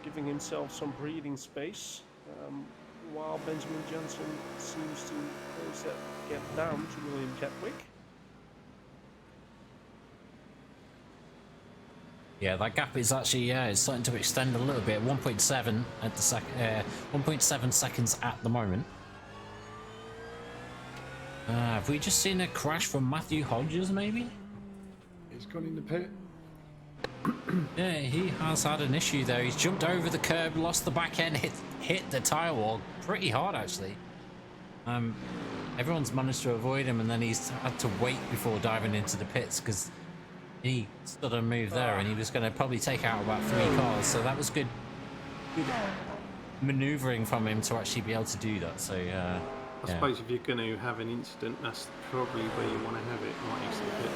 A: giving himself some breathing space, while Benjamin Johnson seems to close that gap down to William Chadwick.
B: Yeah, that gap is actually it's starting to extend a little bit. 1.7 at the 1.7 seconds at the moment. Have we just seen a crash from Matthew Hodges, maybe?
C: He's gone in the pit.
B: Yeah, he has had an issue there. He's jumped over the curb, lost the back end, hit the tyre wall pretty hard, actually. Everyone's managed to avoid him, and then he's had to wait before diving into the pits because he stood and moved there, and he was going to probably take out about 3 cars. So that was good manoeuvring from him to actually be able to do that. So
C: I suppose if you're going to have an incident, that's probably where you want to have it, right next to the pit.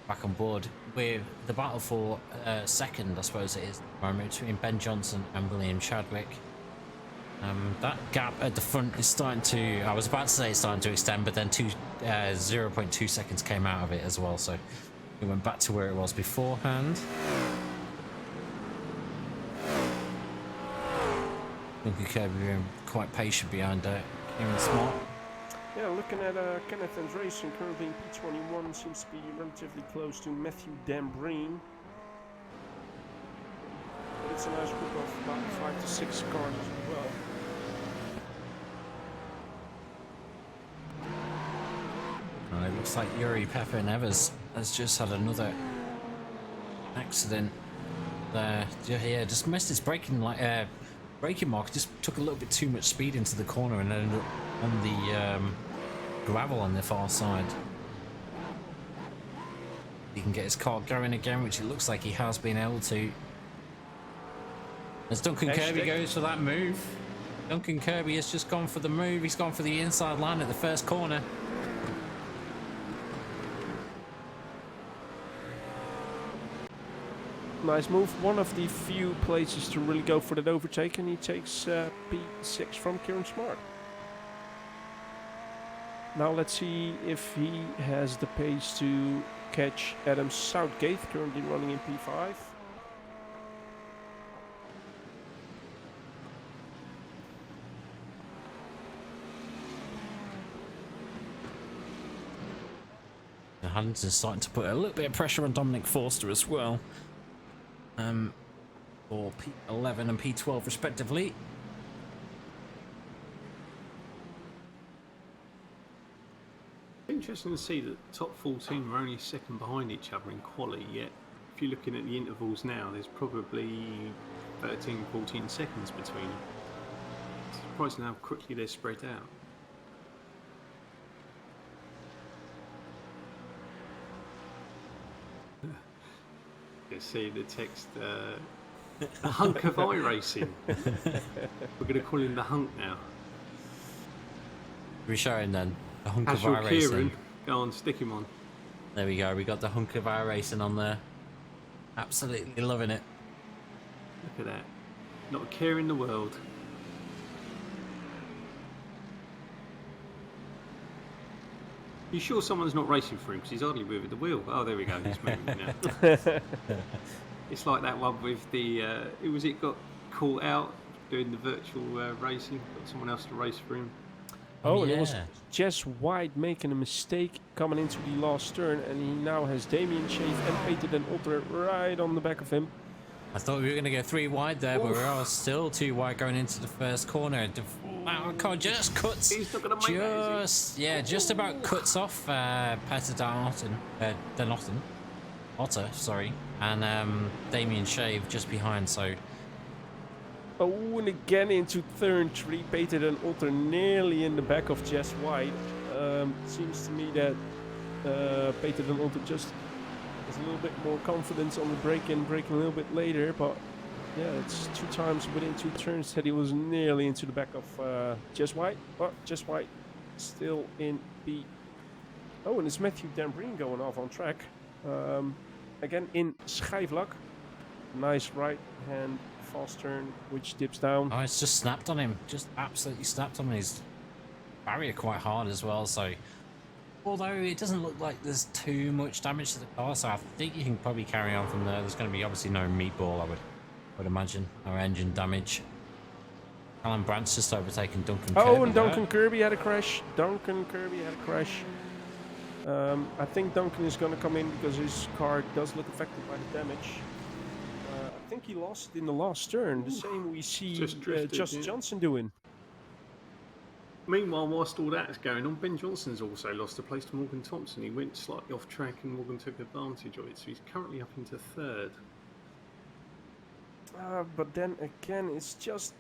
B: Back on board with the battle for second, I suppose it is, between Ben Johnson and William Chadwick. That gap at the front is starting to, I was about to say it's starting to extend, but then 0.2 seconds came out of it as well, so it went back to where it was beforehand. Duncan Kirby being quite patient behind Kieran Smart.
A: Yeah, looking at Kenneth and Racing, currently in P21, seems to be relatively close to Matthew Dambreen. But it's a nice group of about 5 to 6 cars as well.
B: It looks like Yuri Pepper Nevers has just had another accident there. Yeah, just missed his braking mark. Just took a little bit too much speed into the corner and ended up on the gravel on the far side. He can get his car going again, which it looks like he has been able to. As Duncan Kirby goes for that move. Duncan Kirby has just gone for the move. He's gone for the inside line at the first corner.
A: Nice move. One of the few places to really go for that overtake, and he takes P6 from Kieran Smart. Now let's see if he has the pace to catch Adam Southgate, currently running in P5.
B: Hunter's starting to put a little bit of pressure on Dominic Forster as well. For P11 and P12 respectively.
C: Interesting to see that the top 14 were only second behind each other in quali, yet if you're looking at the intervals now, there's probably 13, 14 seconds between them. It's surprising how quickly they're spread out. You see the text, the hunk of iRacing. We're going to call him the hunk now.
B: We show him then. The hunk
C: Ashwell
B: of iRacing.
C: Kieran, go on, stick him on.
B: There we go. We got the hunk of iRacing on there. Absolutely loving it.
C: Look at that. Not a care in the world. You sure someone's not racing for him? Because he's hardly moving the wheel. Oh, there we go. He's moving now. It's like that one with the... who was it got caught out doing the virtual racing? Got someone else to race for him.
A: Oh, and it was Jess White making a mistake coming into the last turn, and he now has Damien Chafe and Peter Den Otter right on the back of him.
B: I thought we were going to go 3 wide there, but we're still 2 wide going into the first corner. Our car just cuts.
C: He's not going to make that, is he?
B: Just about cuts off Peter Den Otter, sorry, and Damien Shave just behind. So.
A: Oh, and again into turn 3, Peter Den Otter nearly in the back of Jess White. Seems to me that Peter Den Otter just has a little bit more confidence on the braking a little bit later, but Yeah, it's 2 times within 2 turns that he was nearly into the back of Just White. But Just White still in the... Oh, and it's Matthew Dambreen going off on track. Again in Schijfvlak. Nice right hand fast turn, which dips down.
B: Oh, it's just snapped on him. Just absolutely snapped on his barrier quite hard as well. So, although it doesn't look like there's too much damage to the car, so I think you can probably carry on from there. There's going to be obviously no meatball, I would imagine, or engine damage. Alan Brandt's just overtaken Duncan Kirby.
A: Oh, and Duncan Kirby had a crash. Duncan Kirby had a crash. I think Duncan is going to come in because his car does look affected by the damage. I think he lost in the last turn, the same we see Josh Johnson doing.
C: Meanwhile, whilst all that is going on, Ben Johnson's also lost a place to Morgan Thompson. He went slightly off track and Morgan took advantage of it, so he's currently up into 3rd.
A: But then again, it's just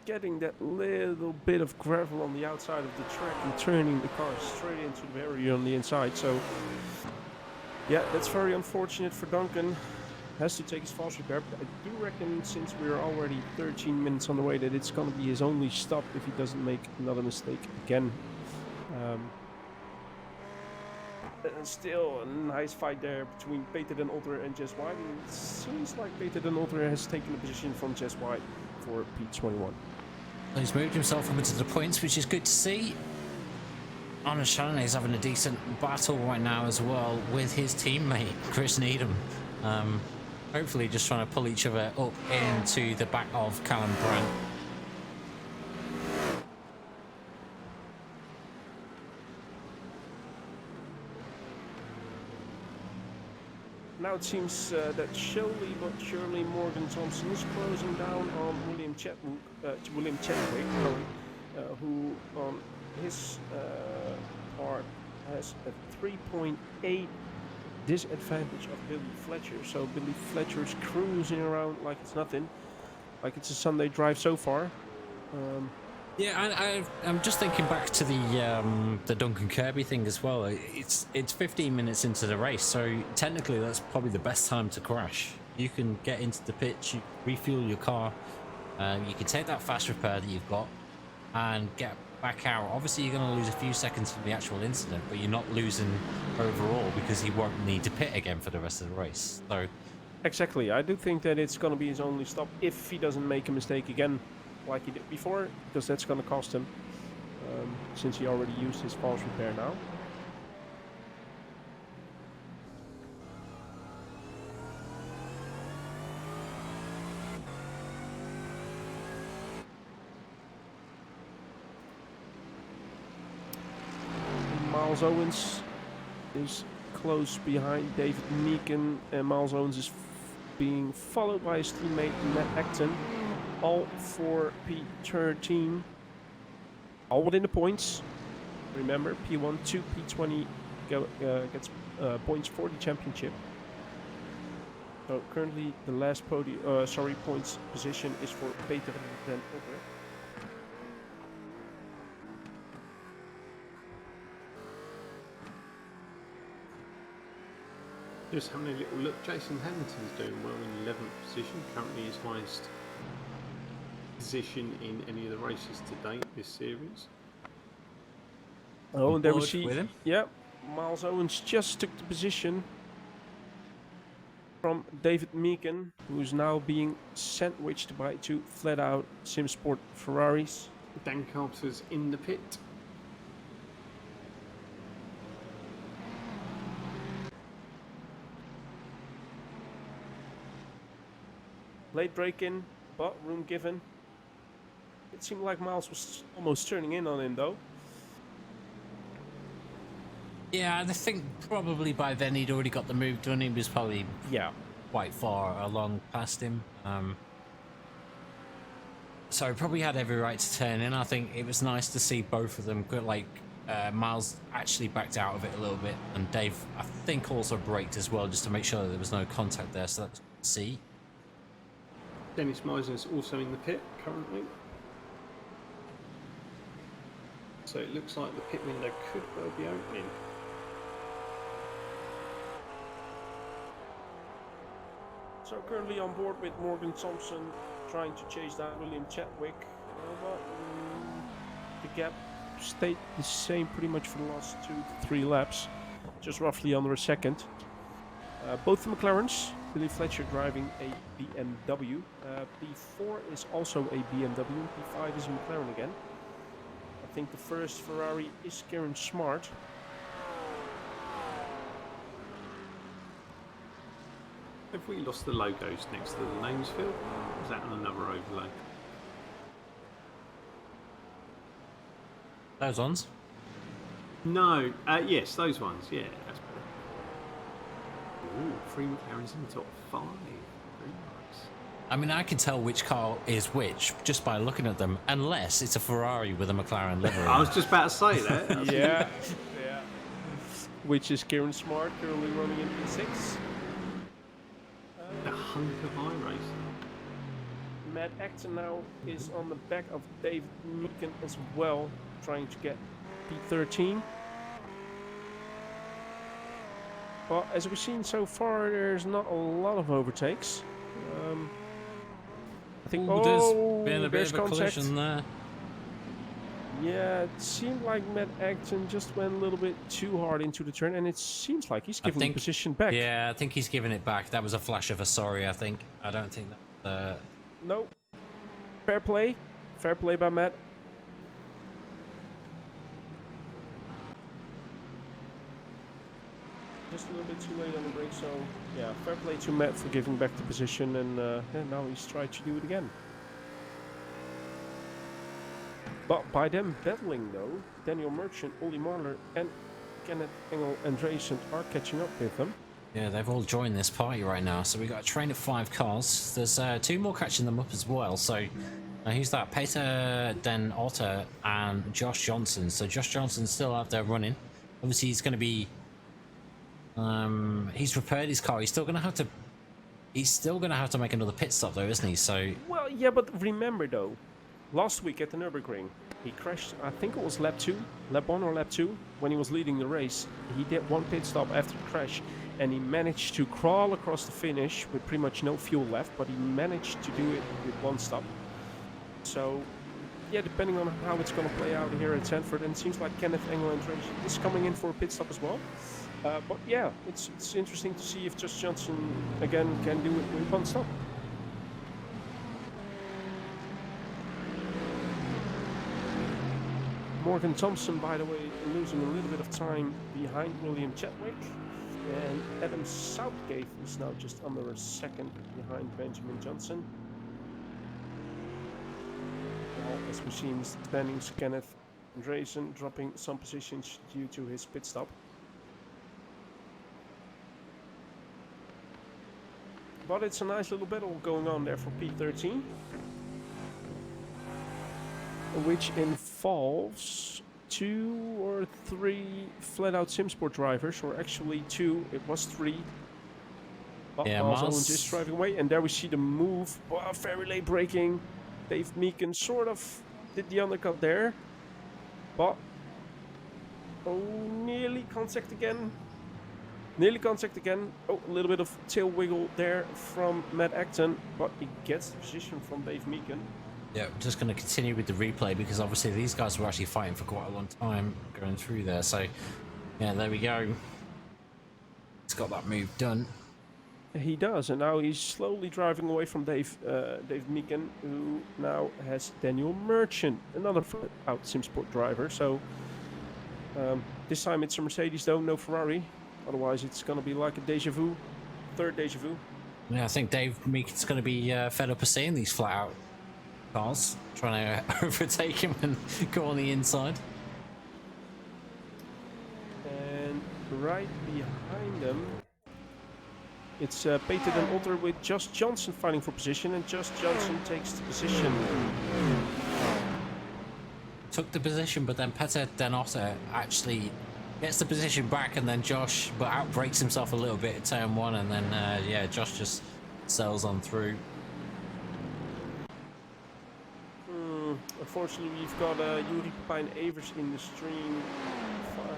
A: getting that little bit of gravel on the outside of the track and turning the car straight into the barrier on the inside. So, yeah, that's very unfortunate for Duncan. Has to take his fast repair, but I do reckon, since we're already 13 minutes on the way, that it's going to be his only stop if he doesn't make another mistake again. And still a nice fight there between Peter den Otter and Jess White. And it seems like Peter den Otter has taken the position from Jess White for P21.
B: He's moved himself up into the points, which is good to see. Arnold Challenay is having a decent battle right now as well with his teammate Chris Needham. Hopefully just trying to pull each other up into the back of Callum Brandt.
A: Now it seems that slowly but surely Morgan Thompson is closing down on William Chadwick, who on his part has a 3.8 disadvantage of Billy Fletcher. So Billy Fletcher's cruising around like it's nothing, like it's a Sunday drive so far.
B: Yeah, I'm just thinking back to the Duncan Kirby thing as well. It's 15 minutes into the race, so technically that's probably the best time to crash. You can get into the pitch, you refuel your car, you can take that fast repair that you've got and get back out. Obviously you're going to lose a few seconds from the actual incident, but you're not losing overall because he won't need to pit again for the rest of the race. So
A: exactly, I do think that it's going to be his only stop if he doesn't make a mistake again like he did before, because that's going to cost him, since he already used his false repair now. Miles Owens is close behind David Meekin, and Miles Owens is being followed by his teammate Matt Acton. All for P13, all within the points. Remember, P1 to P20 gets points for the championship. So currently the last points position is for Peter den Otter.
C: Just having a little look, Jason Hamilton's doing well in 11th position, currently his highest position in any of the races to date this series.
A: Oh, and there we see,
B: with him.
A: Yeah, Miles Owens just took the position from David Meekin, who's now being sandwiched by 2 flat-out SimSport Ferraris.
C: Dan Carpenter's in the pit.
A: Late break-in, but room given. It seemed like Miles was almost turning in on him, though.
B: Yeah, I think probably by then he'd already got the move done. He was probably quite far along past him. So probably had every right to turn in. I think it was nice to see both of them, Miles actually backed out of it a little bit, and Dave, I think, also braked as well, just to make sure that there was no contact there, so that's C.
C: Dennis Meisner's also in the pit currently. So it looks like the pit window could well be opening.
A: So currently on board with Morgan Thompson, trying to chase down William Chadwick. But the gap stayed the same pretty much for the last 2 to 3 laps, just roughly under a second. Both the McLarens, Billy Fletcher driving a BMW. P4 is also a BMW, P5 is a McLaren again. I think the first Ferrari is Kieran Smart.
C: Have we lost the logos next to the names, Phil? Or is that on another overlay?
B: Those ones?
C: No. Yes, those ones. Yeah, that's better. Ooh, 3 McLarens in the top 5. Very nice.
B: I mean, I can tell which car is which just by looking at them, unless it's a Ferrari with a McLaren livery.
C: I was just about to say that.
A: Yeah. Which is Kieran Smart, currently running in P6.
C: The hunk of high race.
A: Matt Acton now is on the back of Dave Meekin as well, trying to get P13. Well, as we've seen so far, there's not a lot of overtakes. I think
B: there's been a bit of a
A: contact.
B: collision there.
A: Yeah, it seemed like Matt Acton just went a little bit too hard into the turn, and it seems like he's giving the position back.
B: Yeah, I think he's giving it back. That was a flash of a sorry, I think. I don't think that...
A: No. Fair play. Fair play by Matt. Just a little bit too late on the brake, so yeah, fair play to Matt for giving back the position, and now he's tried to do it again. But by them battling though, Daniel Merchant, Ollie Marler and Kenneth Engel Andresen are catching up with them.
B: Yeah, they've all joined this party right now. So we've got a train of 5 cars. There's 2 more catching them up as well. So who's that? Peter Den Otter and Josh Johnson. So Josh Johnson's still out there running. Obviously he's going to be... he's repaired his car. He's still going to have to... He's still going to have to make another pit stop though, isn't he? So...
A: Well, yeah, but remember though, last week at the Nürburgring, he crashed, I think it was lap 1 or lap 2, when he was leading the race. He did 1 pit stop after the crash, and he managed to crawl across the finish with pretty much no fuel left, but he managed to do it with 1 stop. So, yeah, depending on how it's going to play out here at Zandvoort, and it seems like Kenneth Engel Andresen is coming in for a pit stop as well. But yeah, it's interesting to see if Josh Johnson again can do it with 1 stop. Morgan Thompson, by the way, losing a little bit of time behind William Chadwick. And Adam Southgate is now just under a second behind Benjamin Johnson. Well, as we've seen, standings, Kenneth Andresen dropping some positions due to his pit stop. But it's a nice little battle going on there for P13. Which involves 2 or 3 flat-out SimSport drivers, or actually 2. It was 3.
B: Yeah,
A: Miles Owens is driving away, and there we see the move. Wow, very late braking. Dave Meekin sort of did the undercut there, but nearly contact again. Nearly contact again. Oh, a little bit of tail wiggle there from Matt Acton, but he gets the position from Dave Meekin.
B: Yeah, I'm just going to continue with the replay because obviously these guys were actually fighting for quite a long time going through there. So, yeah, there we go. He's got that move done.
A: He does, and now he's slowly driving away from Dave Meekin, who now has Daniel Merchant, another out SimSport driver. So, this time it's a Mercedes though, no Ferrari. Otherwise it's going to be like a deja vu, third deja vu.
B: Yeah, I think Dave Meekin's going to be fed up of seeing these flat out cars trying to overtake him and go on the inside.
A: And right behind them, it's Peter Den Otter with Josh Johnson fighting for position, and Josh Johnson takes the position.
B: Took the position, but then Peter Den Otter actually gets the position back, and then Josh but outbrakes himself a little bit at turn 1, and then yeah, Josh just sails on through.
A: Unfortunately, we've got Yuri Pepijn-Evers in the stream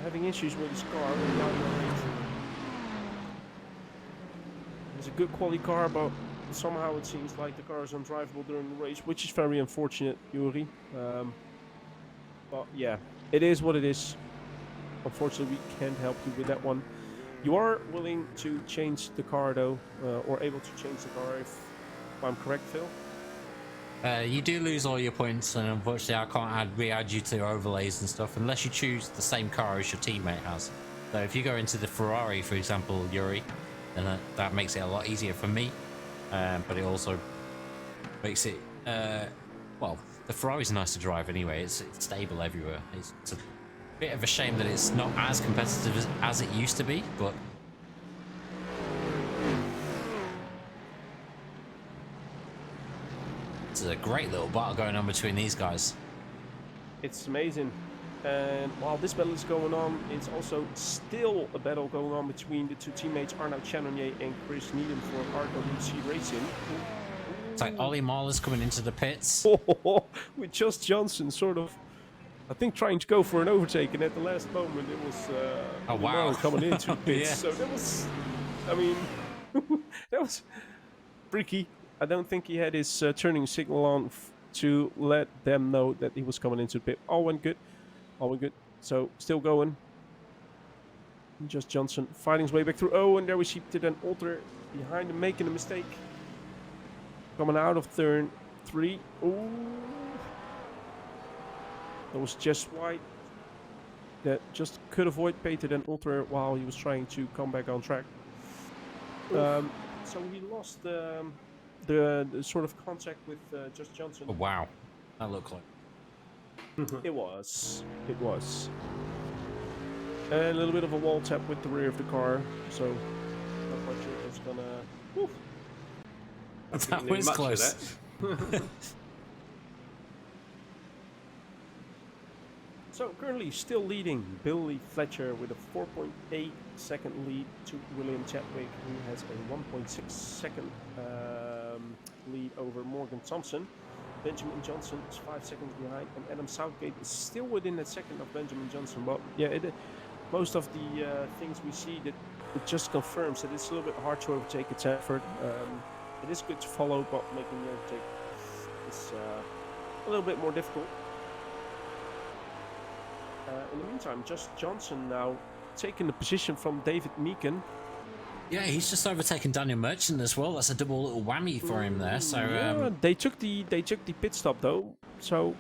A: having issues with his car. It's a good quality car, but somehow it seems like the car is undrivable during the race, which is very unfortunate, Yuri. But yeah, it is what it is. Unfortunately, we can't help you with that one. You are willing to change the car, though, or able to change the car, if I'm correct, Phil?
B: You do lose all your points, and unfortunately, I can't re-add you to overlays and stuff unless you choose the same car as your teammate has. So if you go into the Ferrari, for example, Yuri, then that makes it a lot easier for me. But it also makes it well, the Ferrari's nice to drive anyway. It's stable everywhere. It's a bit of a shame that it's not as competitive as it used to be, but it's a great little battle going on between these guys.
A: It's amazing. And while this battle is going on, it's also still a battle going on between the two teammates Arnaud Channonier and Chris Needham for RWC Racing.
B: It's like Ollie Marler's coming into the pits.
A: With Just Johnson sort of, I think, trying to go for an overtake, and at the last moment it was
B: Oh, wow.
A: Marler coming into the pits.
B: Yeah.
A: So that was, I mean, that was freaky. I don't think he had his turning signal on to let them know that he was coming into the pit. All went good. All went good. So still going. Just Johnson fighting his way back through. Oh, and there we see then Alter behind him making a mistake. Coming out of turn 3. Ooh. That was just wide. That just could avoid Peter then Alter while he was trying to come back on track. So we lost the sort of contact with Just Johnson.
B: Oh, wow, that looked like.
A: It was. And a little bit of a wall tap with the rear of the car, so not quite sure if it's gonna. Woo.
B: That was close.
A: So currently still leading Billy Fletcher with a 4.8 second lead to William Chadwick, who has a 1.6 second lead over Morgan Thompson. Benjamin Johnson is 5 seconds behind, and Adam Southgate is still within that second of Benjamin Johnson. But yeah, most of the things we see, that it just confirms that it's a little bit hard to overtake at Zandvoort. It is good to follow, but making the overtake is a little bit more difficult. In the meantime, Just Johnson now taking the position from David Meekin.
B: Yeah, he's just overtaken Daniel Merchant as well. That's a double little whammy for him there. So
A: yeah, they took the pit stop though. So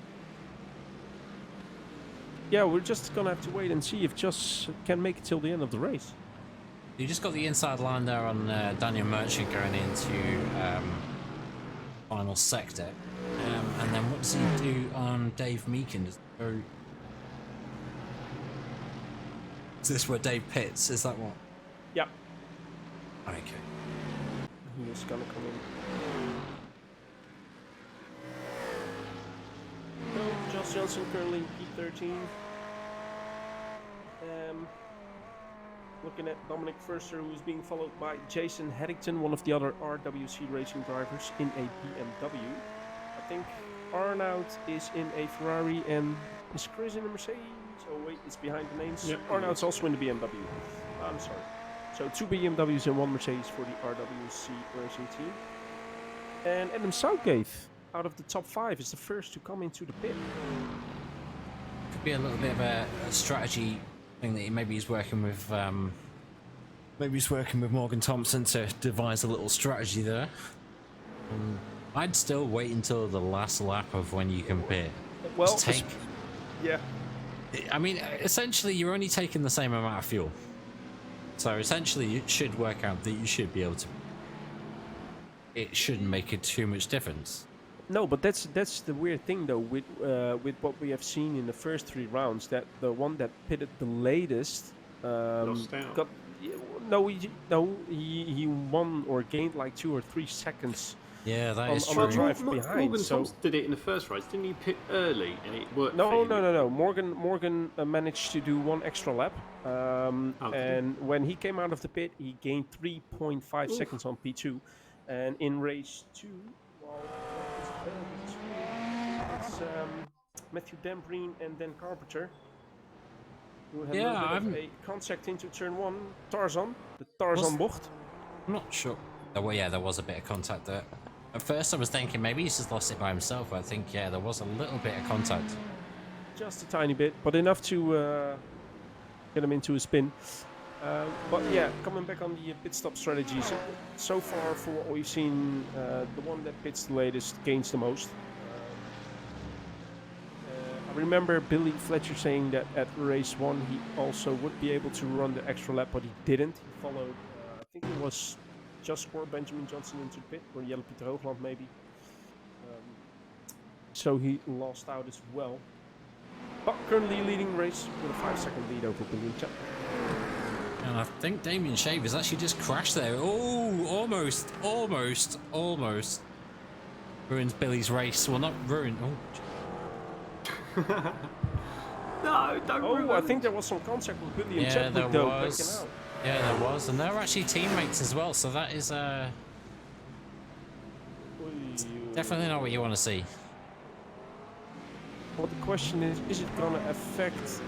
A: yeah, we're just gonna have to wait and see if Just can make it till the end of the race.
B: you just got the inside line there on Daniel Merchant going into final sector. And then what does he do on Dave Meekin? Is this where Dave pits? Is that what?
A: Yeah.
B: Okay.
A: He is gonna come in. So, Just Johnson currently P13. Looking at Dominic Furster, who is being followed by Jason Headington, one of the other RWC racing drivers, in a BMW. I think Arnaud is in a Ferrari, and is Chris in a Mercedes? Oh wait, it's behind the names.
C: Yep.
A: Arnaud's also in the BMW. I'm sorry. So 2 BMWs and 1 Mercedes for the RWC racing team. And Adam Southgate, out of the top 5, is the first to come into the pit.
B: Could be a little bit of a strategy thing that maybe he's working with. Maybe he's working with Morgan Thompson to devise a little strategy there. I'd still wait until the last lap of when you can pit.
A: Well,
B: Just take.
A: yeah.
B: I mean, essentially, you're only taking the same amount of fuel. So essentially, it should work out that you should be able to. It shouldn't make it too much difference.
A: No, but that's the weird thing though with what we have seen in the first 3 rounds, that the one that pitted the latest
C: Lost out.
A: got he won or gained like 2 or 3 seconds.
B: Yeah, that is
A: on
B: true.
A: the drive behind.
C: Morgan
A: So
C: Thompson did it in the first race. Didn't he pit early and it worked?
A: no.
C: for him?
A: Morgan managed to do 1 extra lap, and when he came out of the pit, he gained 3.5 seconds on P2, and in race 2, well, it's Matthew Dambreen and Dan Carpenter, who had a little bit of a contact into turn 1. Tarzan, the Tarzan bocht.
B: I'm not sure. Well, yeah, there was a bit of contact there. At first I was thinking maybe he's just lost it by himself, but I think, yeah, there was a little bit of contact.
A: Just a tiny bit, but enough to get him into a spin. But yeah, coming back on the pit stop strategies, so far for what we've seen, the one that pits the latest gains the most. I remember Billy Fletcher saying that at race 1 he also would be able to run the extra lap, but he didn't. He followed, I think it was just for Benjamin Johnson into the pit, or Jelle Pieter Hoogland maybe. So he lost out as well. But currently leading race with a 5-second lead over Billy Chap.
B: And I think Damien Shave has actually just crashed there. Oh, almost ruins Billy's race. Well, not ruined. Oh.
C: No, don't ruin
A: I think there was some contact with Billy and Chadwick
B: there
A: though,
B: was.
A: backing out.
B: Yeah, there was, and they're actually teammates as well. So that is definitely not what you want to see.
A: Well, the question is it going to affect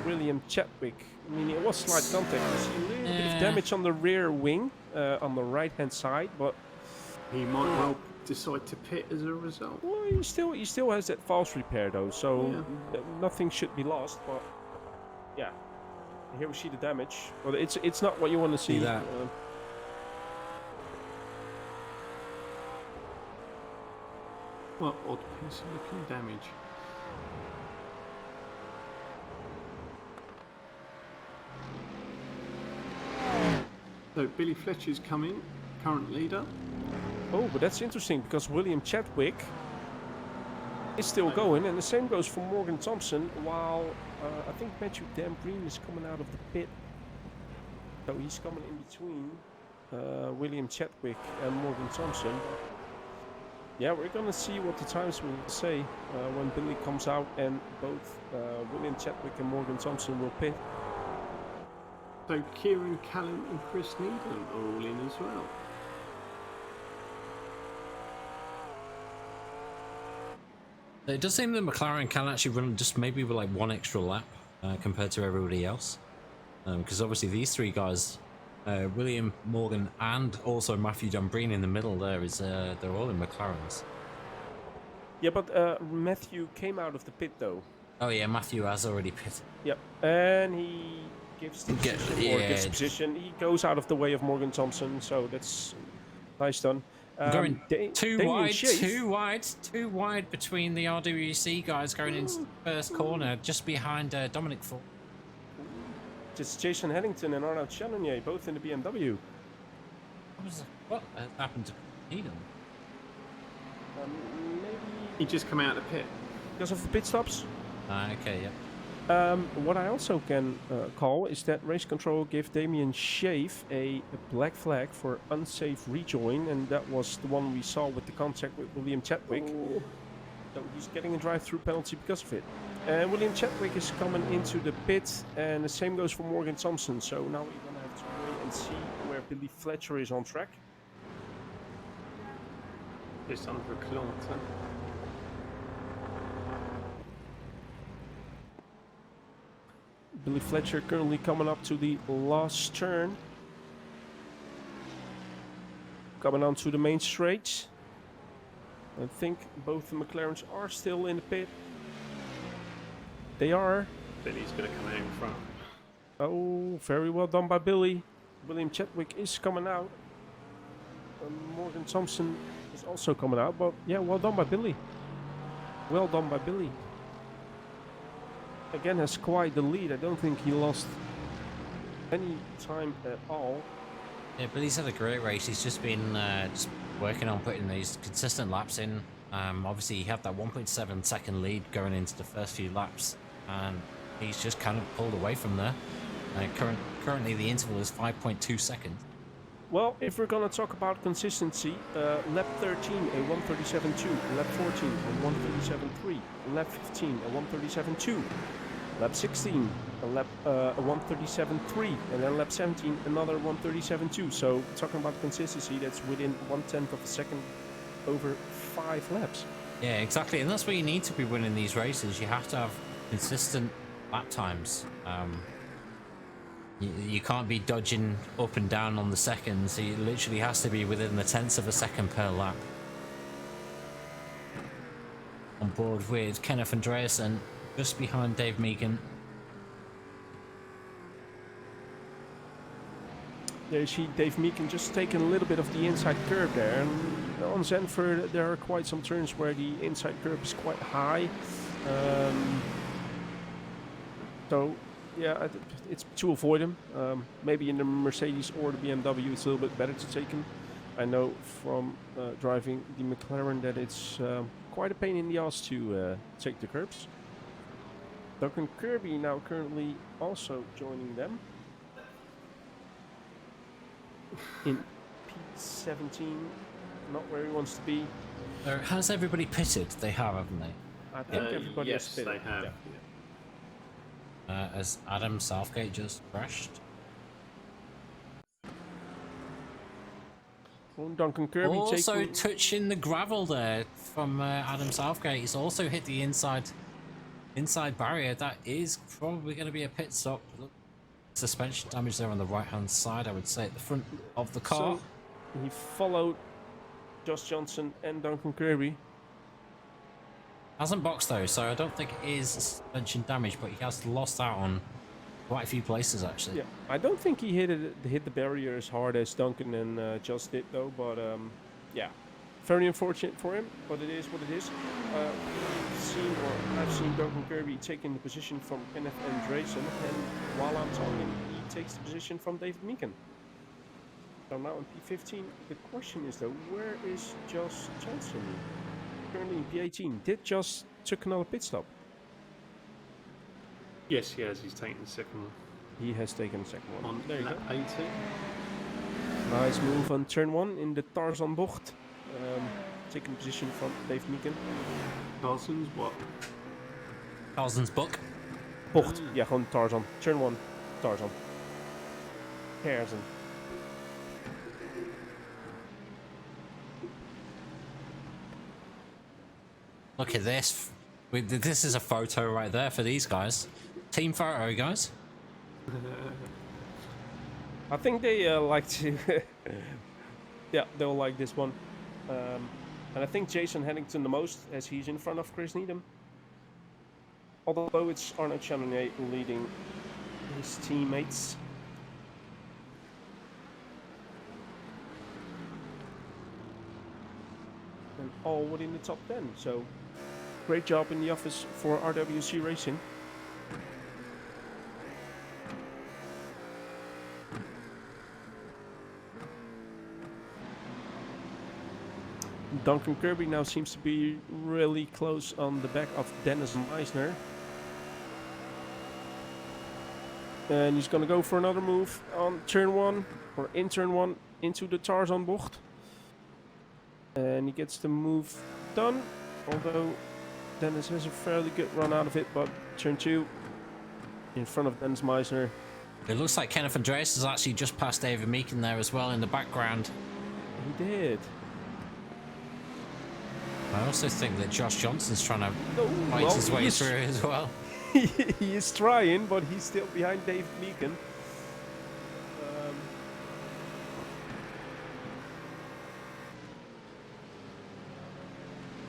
A: William Chadwick? I mean, it was slight contact. You see a little bit of damage on the rear wing, on the right-hand side, but
C: he might well decide to pit as a result.
A: well, he still has that false repair though, so nothing should be lost. But yeah, here we see the damage. But it's not what you want to see.
B: that.
C: What odd piece of looking damage. So Billy Fletcher's coming, current leader.
A: Oh, but that's interesting because William Chadwick is still going, and the same goes for Morgan Thompson, while I think Matthew Dan Green is coming out of the pit. So he's coming in between William Chadwick and Morgan Thompson. Yeah, we're going to see what the times will say when Billy comes out and both William Chadwick and Morgan Thompson will pit.
C: So Kieran Callan and Chris Needham are all in as well.
B: It does seem that McLaren can actually run just maybe with like one extra lap compared to everybody else, because obviously these three guys, William, Morgan, and also Matthew Dumbreen in the middle there is they're all in McLarens.
A: Yeah, but Matthew came out of the pit though.
B: Oh yeah, Matthew has already pitted.
A: Yep, and he gives the position. He goes out of the way of Morgan Thompson, so that's nice done.
B: Going too wide between the RWC guys going into the first corner, just behind Dominic Ford.
A: Just Jason Headington and Arnaud Chalonier, both in the BMW.
B: What happened to Needham?
A: Maybe
C: He just come out of the pit.
A: because of the pit stops.
B: Okay, yeah.
A: What I also can call is that race control gave Damien Shave a black flag for unsafe rejoin, and that was the one we saw with the contact with William Chadwick.
C: Oh.
A: So he's getting a drive-through penalty because of it. And William Chadwick is coming into the pit, and the same goes for Morgan Thompson. So now we're going to have to wait and see where Billy Fletcher is on track.
C: Just under a kilometre.
A: Billy Fletcher currently coming up to the last turn. Coming onto the main straight. I think both the McLarens are still in the pit. They are.
C: Billy's going to come out in front.
A: Oh, very well done by Billy. William Chadwick is coming out. Morgan Thompson is also coming out, but yeah, well done by Billy. Well done by Billy. Again, has quite the lead. I don't think he lost any time at all.
B: Yeah, Billy's had a great race. He's just been just working on putting these consistent laps in. Obviously, he had that 1.7 second lead going into the first few laps, and he's just kind of pulled away from there. Currently, the interval is 5.2 seconds.
A: Well, if we're going to talk about consistency, lap 13, a 137.2, lap 14, a 137.3, lap 15, a 137.2, lap 16, a 137.3, and then lap 17, another 137.2. So, talking about consistency, that's within 1/10 of a second over 5 laps.
B: Yeah, exactly, and that's what you need to be winning these races. You have to have consistent lap times. You can't be dodging up and down on the seconds. He literally has to be within the tenths of a second per lap. On board with Kenneth Andreasen, just behind Dave Meegan.
A: There you see Dave Meekan just taking a little bit of the inside curve there. And on Zandvoort, there are quite some turns where the inside curve is quite high. So, yeah, it's to avoid him. Maybe in the Mercedes or the BMW, it's a little bit better to take him. I know from driving the McLaren that it's quite a pain in the ass to take the curbs. Duncan Kirby now currently also joining them in P17, not where he wants to be.
B: Has everybody pitted? They have, haven't they?
A: I think everybody
C: yes,
A: has pitted.
C: they have.
A: Yeah.
B: As Adam Southgate just crashed.
A: Well, Duncan Kirby
B: Also
A: taking...
B: touching the gravel there from Adam Southgate. He's also hit the inside barrier. That is probably going to be a pit stop. Look, suspension damage there on the right hand side, I would say, at the front of the car.
A: So he followed Josh Johnson and Duncan Kirby.
B: Hasn't boxed though, so I don't think it is suspension damage, but he has lost out on quite a few places actually.
A: Yeah, I don't think he hit the barrier as hard as Duncan and Josh did though, but yeah, very unfortunate for him, but it is what it is. I've seen Duncan Kirby taking the position from Kenneth Andreasen, and while I'm talking, he takes the position from David Meekan. So now in P15, the question is though, where is Josh Johnson? Currently in P18. Did Josh took another pit stop?
C: Yes, he has. He's taken the second one.
A: He has taken the second one.
C: On
A: there you
C: lap
A: go.
C: 18.
A: Nice move on turn 1 in the Tarzan bocht. Taking position from Dave Meekan.
C: Carson's what?
B: Tarzan's book.
A: Bocht, ja gewoon Tarzan. Turn 1, Tarzan. Tarzan.
B: Look at this. This is a photo right there for these guys. Team photo, guys.
A: I think they like to... yeah, they'll like this one. And I think Jason Hennington the most, as he's in front of Chris Needham. Although it's Arnaud Channonier leading his teammates. And all within the top 10, so great job in the office for RWC Racing. Duncan Kirby now seems to be really close on the back of Dennis Meisner. And he's going to go for another move on turn 1, or in turn 1, into the Tarzan bocht. And he gets the move done, although Dennis has a fairly good run out of it, but turn 2, in front of Dennis Meisner.
B: It looks like Kenneth Andreas has actually just passed David Meekan there as well in the background.
A: He did.
B: I also think that Josh Johnson's trying to fight
A: well,
B: his way through as well.
A: He is trying, but he's still behind Dave Meekan.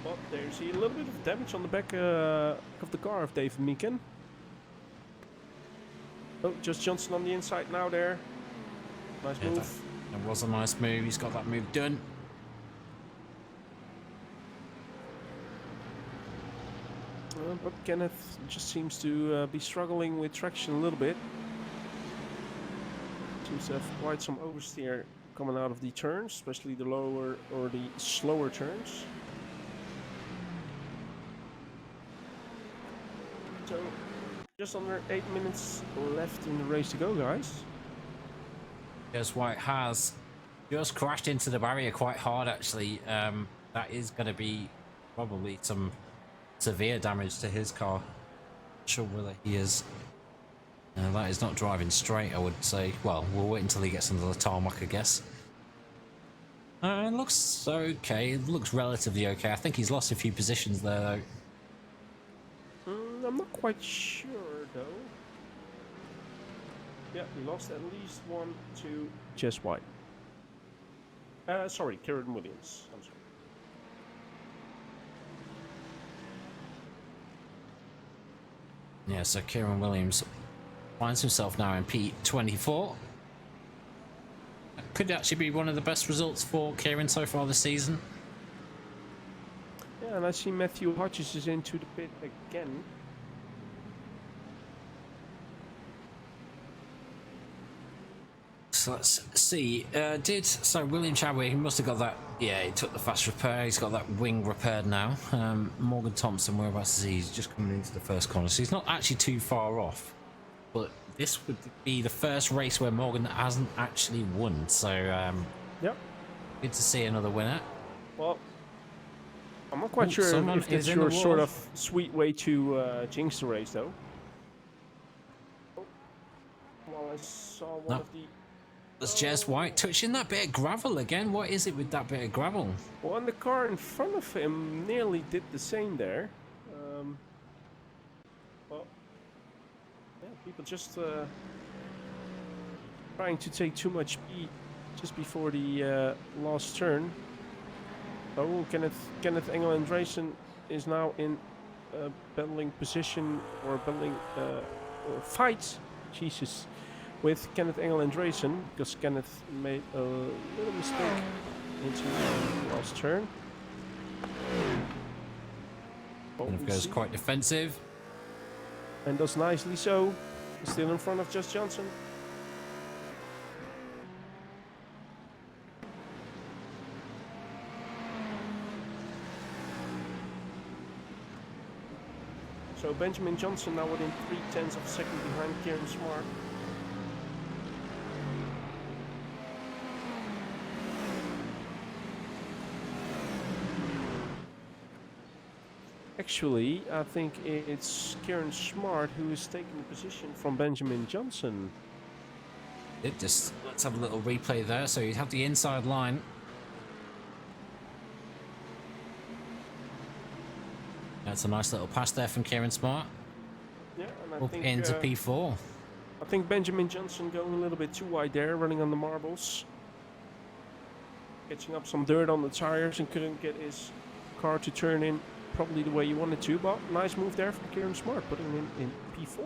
A: But there's a little bit of damage on the back of the car of Dave Meekan. Oh, just Johnson on the inside now there. Nice move.
B: That was a nice move. He's got that move done.
A: But Kenneth just seems to be struggling with traction a little bit. Seems to have quite some oversteer coming out of the turns, especially the lower or the slower turns. So, just under 8 minutes left in the race to go, guys.
B: Yes, White has just crashed into the barrier quite hard, actually. That is going to be probably some severe damage to his car. Not sure whether he is. That is not driving straight, I would say. Well, we'll wait until he gets into the tarmac, I guess. It looks okay. It looks relatively okay. I think he's lost a few positions there, though.
A: I'm not quite sure, though. Yeah, he lost at least one to Jess White. Sorry, Kieran Williams. I'm sorry.
B: Yeah, so Kieran Williams finds himself now in P24. Could actually be one of the best results for Kieran so far this season.
A: Yeah, and I see Matthew Hodges is into the pit again.
B: So let's see. So William Chadwick, he must have got that. Yeah, he took the fast repair. He's got that wing repaired now. Morgan Thompson, we're about to see, he's just coming into the first corner, so he's not actually too far off. But this would be the first race where Morgan hasn't actually won. So
A: Yep.
B: good to see another winner.
A: Well, I'm not quite sure
B: someone
A: if that's
B: is in
A: your
B: the
A: sort
B: wall.
A: of sweet way to jinx the race, though. Oh. Well, I saw one of the.
B: That's Jez White touching that bit of gravel again. What is it with that bit of gravel?
A: Well, and the car in front of him nearly did the same there. Well, yeah, people just trying to take too much speed just before the last turn. Oh, Kenneth Engel Andresen is now in battling position or battling or fight. Jesus. With Kenneth Engel Andresen, because Kenneth made a little mistake into the last turn.
B: Kenneth goes quite defensive.
A: And does nicely so. Still in front of Just Johnson. So Benjamin Johnson now within 0.3 of a second behind Kieran Smart. Actually, I think it's Kieran Smart who is taking the position from Benjamin Johnson.
B: Let's have a little replay there. So you have the inside line. That's a nice little pass there from Kieran Smart.
A: Yeah, and I
B: Up
A: think
B: into P4.
A: I think Benjamin Johnson going a little bit too wide there, running on the marbles. Catching up some dirt on the tires and couldn't get his car to turn in probably the way you wanted to, but nice move there from Kieran Smart, putting him in P4.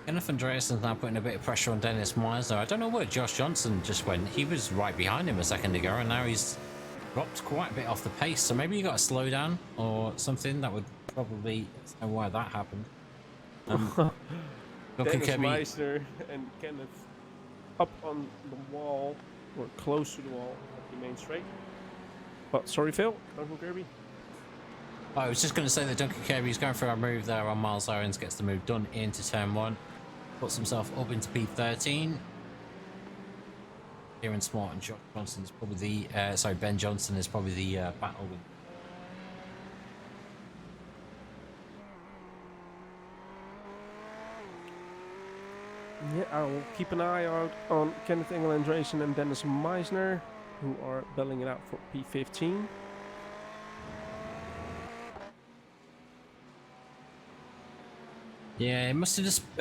B: Kenneth Andreassen's now putting a bit of pressure on Dennis Meisner. I don't know where Josh Johnson just went. He was right behind him a second ago, and now he's dropped quite a bit off the pace. So maybe you got to slow down or something. That would probably know why that happened.
A: Dennis Meisner and Kenneth up on the wall, or close to the wall at the main straight. But sorry, Phil, Duncan Kirby.
B: I was just going to say that Duncan Kirby's going for a move there on Miles Owens, gets the move done into turn 1, puts himself up into P13. Kieran Smart and Josh Johnson is probably the Ben Johnson is probably the battle with.
A: Yeah, I'll keep an eye out on Kenneth Engel Andresen and Dennis Meisner, who are battling it out for P15.
B: Yeah, it must have just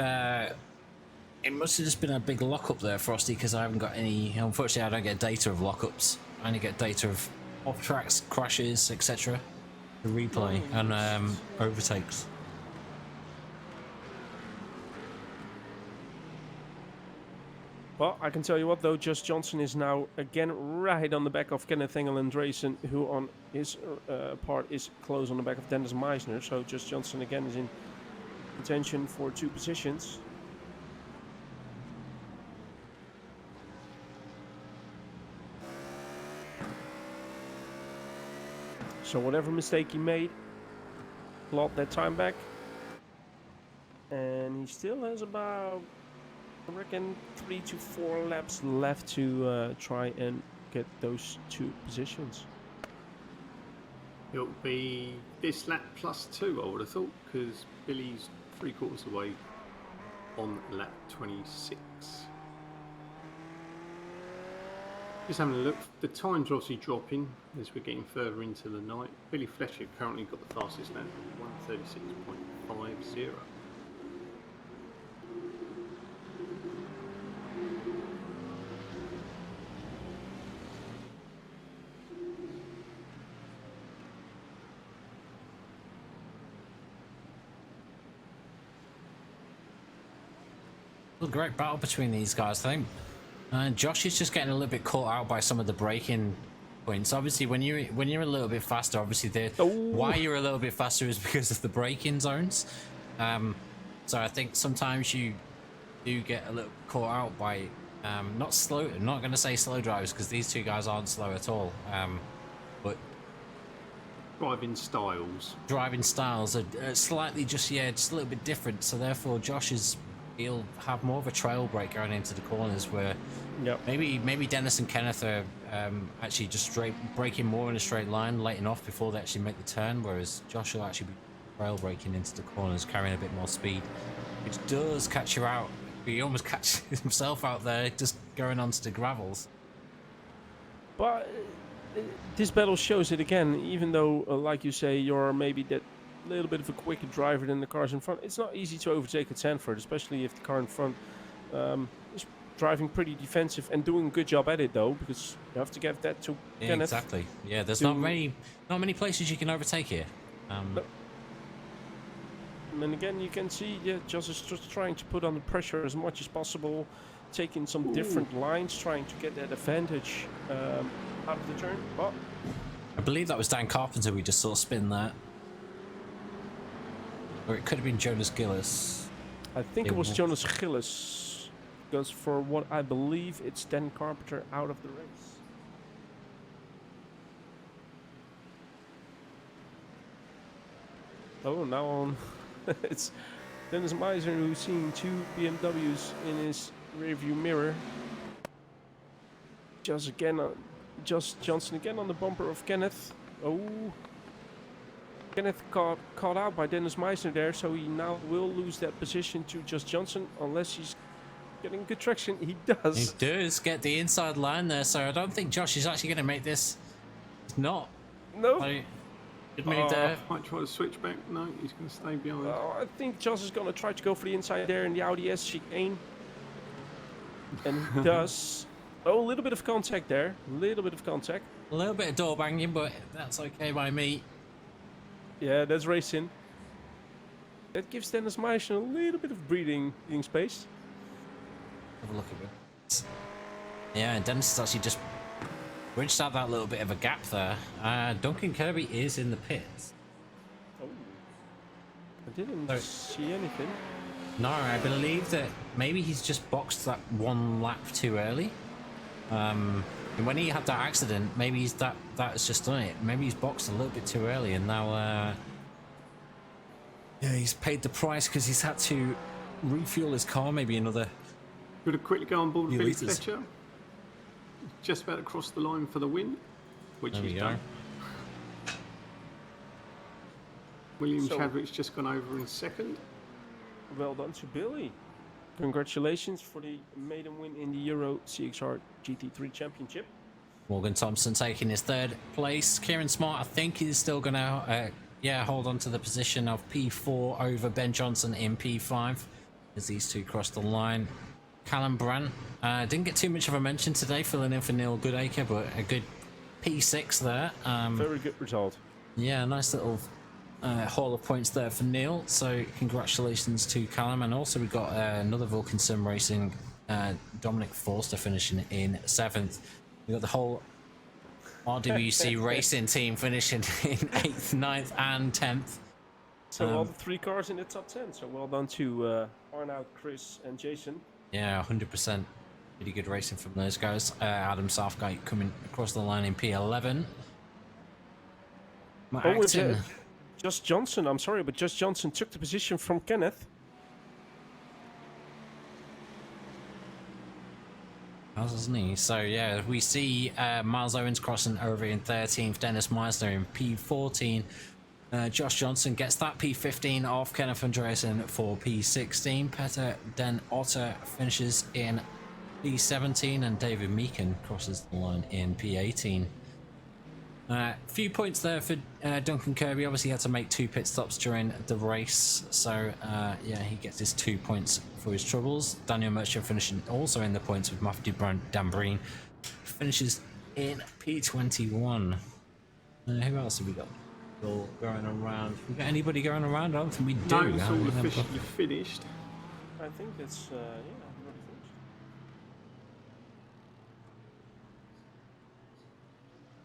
B: been a big lockup there, Frosty, because I haven't got any. Unfortunately, I don't get data of lockups. I only get data of off tracks, crashes, etc. The replay and overtakes.
A: Well, I can tell you what though, Just Johnson is now again right on the back of Kenneth Engel Andresen, who on his part is close on the back of Dennis Meisner. So Just Johnson again is in contention for 2 positions. So whatever mistake he made, clawed that time back. And he still has about, I reckon, 3 to 4 laps left to try and get those 2 positions.
C: It'll be this lap plus 2, I would have thought, because Billy's 3/4 away on lap 26. Just having a look. The time's obviously dropping as we're getting further into the night. Billy Fletcher currently got the fastest lap, 1:36.50.
B: A great battle between these guys, I think. Josh is just getting a little bit caught out by some of the braking points. Obviously, when you're a little bit faster, obviously why you're a little bit faster is because of the braking zones. So I think sometimes you do get a little caught out by not slow. I'm not going to say slow drivers because these two guys aren't slow at all. But driving styles are slightly just a little bit different. So therefore, he'll have more of a trail break going into the corners where maybe Dennis and Kenneth are actually just braking more in a straight line, letting off before they actually make the turn, whereas Josh will actually be trail braking into the corners, carrying a bit more speed, which does catch you out. He almost catches himself out there just going onto the gravels.
A: But this battle shows it again, even though, like you say, you're maybe that little bit of a quicker driver than the cars in front. It's not easy to overtake at Zandvoort, especially if the car in front is driving pretty defensive and doing a good job at it, though, because you have to give that to Kenneth.
B: Exactly. Yeah, there's not many places you can overtake here.
A: And again, you can see, Josh is just trying to put on the pressure as much as possible, taking some different lines, trying to get that advantage out of the turn. But
B: I believe that was Dan Carpenter we just saw spin that. Or it could have been Jonas Gillis.
A: I think it was Jonas Gillis, because for what I believe, it's Dan Carpenter out of the race. Oh, now on. It's Dennis Meisner who's seeing two BMWs in his rearview mirror. Just Johnson again on the bumper of Kenneth. Oh. Kenneth caught out by Dennis Meisner there, so he now will lose that position to Just Johnson unless he's getting good traction. He does.
B: He does get the inside line there, so I don't think Josh is actually going to make this. He's not.
A: No.
B: Good move there.
C: Might try to switch back. No, he's going to stay behind.
A: I think Josh is going to try to go for the inside there in the Audi S chicane. And he does. Oh, a little bit of contact there. A little bit of contact.
B: A little bit of door banging, but that's okay by me.
A: Yeah, that's racing. That gives Dennis Meisner a little bit of breathing space.
B: Have a look at it. Yeah, Dennis has actually just bridged out that little bit of a gap there. Duncan Kirby is in the pits.
A: Oh, I didn't see anything.
B: No, I believe that maybe he's just boxed that one lap too early. And when he had that accident, maybe that has just done it. Maybe he's boxed a little bit too early, and now he's paid the price because he's had to refuel his car. Maybe another.
C: Going to quickly go on board with Billy Fletcher. Just about to cross the line for the win, which he's done. William Chadwick's just gone over in second.
A: Well done to Billy. Congratulations for the maiden win in the Euro CXR GT3 Championship.
B: Morgan Thompson taking his third place. Kieran Smart, I think, is still going to hold on to the position of P4 over Ben Johnson in P5 as these two cross the line. Callum Brandt didn't get too much of a mention today, filling in for Neil Goodacre, but a good P6 there.
A: Very good result.
B: Yeah, nice little haul of points there for Neil, so congratulations to Callum. And also we got another Vulcan Sim Racing, Dominic Forster, finishing in 7th. We got the whole RWC Racing team finishing in 8th, 9th and 10th.
A: So all the 3 cars in the top 10, so well done to Arnoud, Chris and Jason.
B: Yeah, 100%. Pretty good racing from those guys. Adam Southgate coming across the line in P11.
A: Just Johnson, I'm sorry, but Just Johnson took the position from Kenneth.
B: Hasn't he? So yeah, we see Miles Owens crossing over in 13th, Dennis Meisner in P14. Josh Johnson gets that P15 off Kenneth Andreasen for P16. Petter Den Otter finishes in P17, and David Meakin crosses the line in P18. Few points there for Duncan Kirby. Obviously, he had to make 2 pit stops during the race, so yeah, he gets his 2 points for his troubles. Daniel Merchant finishing also in the points with Matthew Dambreen, finishes in P21. Who else have we got? All going around. We got anybody going around? I don't think we do.
C: No, it's all officially finished.
A: I think it's yeah, already finished.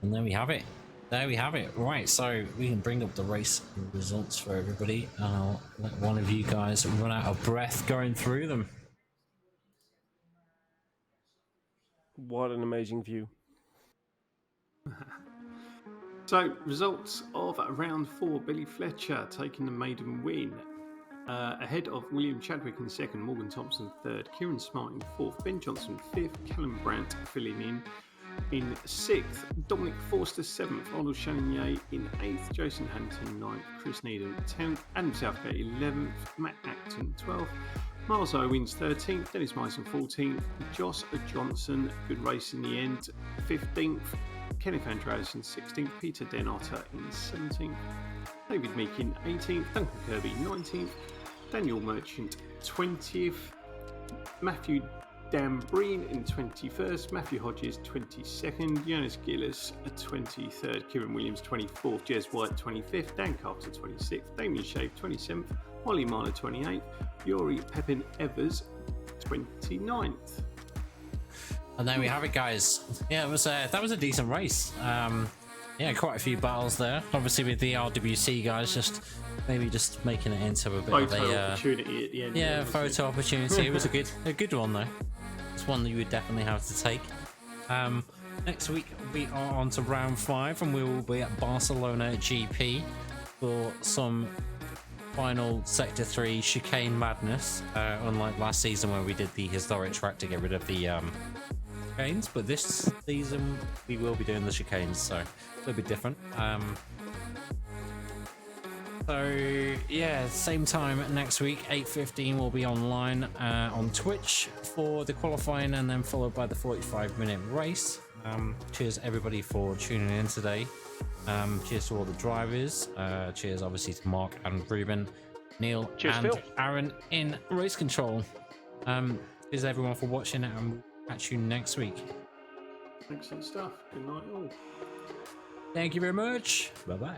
B: And there we have it. There we have it. Right, so we can bring up the race results for everybody, and I'll let one of you guys run out of breath going through them.
A: What an amazing view.
C: So, results of round 4, Billy Fletcher taking the maiden win. Ahead of William Chadwick in 2nd, Morgan Thompson 3rd, Kieran Smart in 4th, Ben Johnson 5th, Callum Brandt filling in 6th, Dominic Forster 7th, Arnold Chenier in 8th, Jason Hampton 9th, Chris Needham 10th, Adam Southgate 11th, Matt Acton 12th, Miles Owens 13th, Dennis Mason 14th, Josh Johnson, good race in the end, 15th, Kenneth Andreasen 16th, Peter Denotter in 17th, David Meakin 18th, Duncan Kirby 19th, Daniel Merchant 20th, Matthew Dambreen in 21st, Matthew Hodges 22nd, Jonas Gillis 23rd, Kieran Williams 24th, Jez White 25th, Dan Carter 26th, Damien Shave 27th, Ollie Marler 28th, Yuri Pepin Evers 29th.
B: And there we have it, guys. Yeah, it was that was a decent race. Yeah, quite a few battles there. Obviously, with the RWC guys, just making it into a bit
C: Photo
B: of a
C: opportunity at the end.
B: yeah, photo opportunity. It was a good one though. It's one that you would definitely have to take. Next week we are on to round 5, and we will be at Barcelona GP for some final Sector 3 chicane madness. Unlike last season where we did the historic track to get rid of the chicanes, but this season we will be doing the chicanes, so it'll be different. So yeah, same time next week, 8:15 will be online on Twitch for the qualifying, and then followed by the 45-minute race. Cheers everybody for tuning in today. Cheers to all the drivers. Cheers obviously to Mark and Ruben, Neil,
A: Cheers,
B: and
A: Phil.
B: Aaron in race control. Cheers everyone for watching, and we'll catch you next week.
C: Excellent stuff. Good night all.
B: Thank you very much. Bye bye.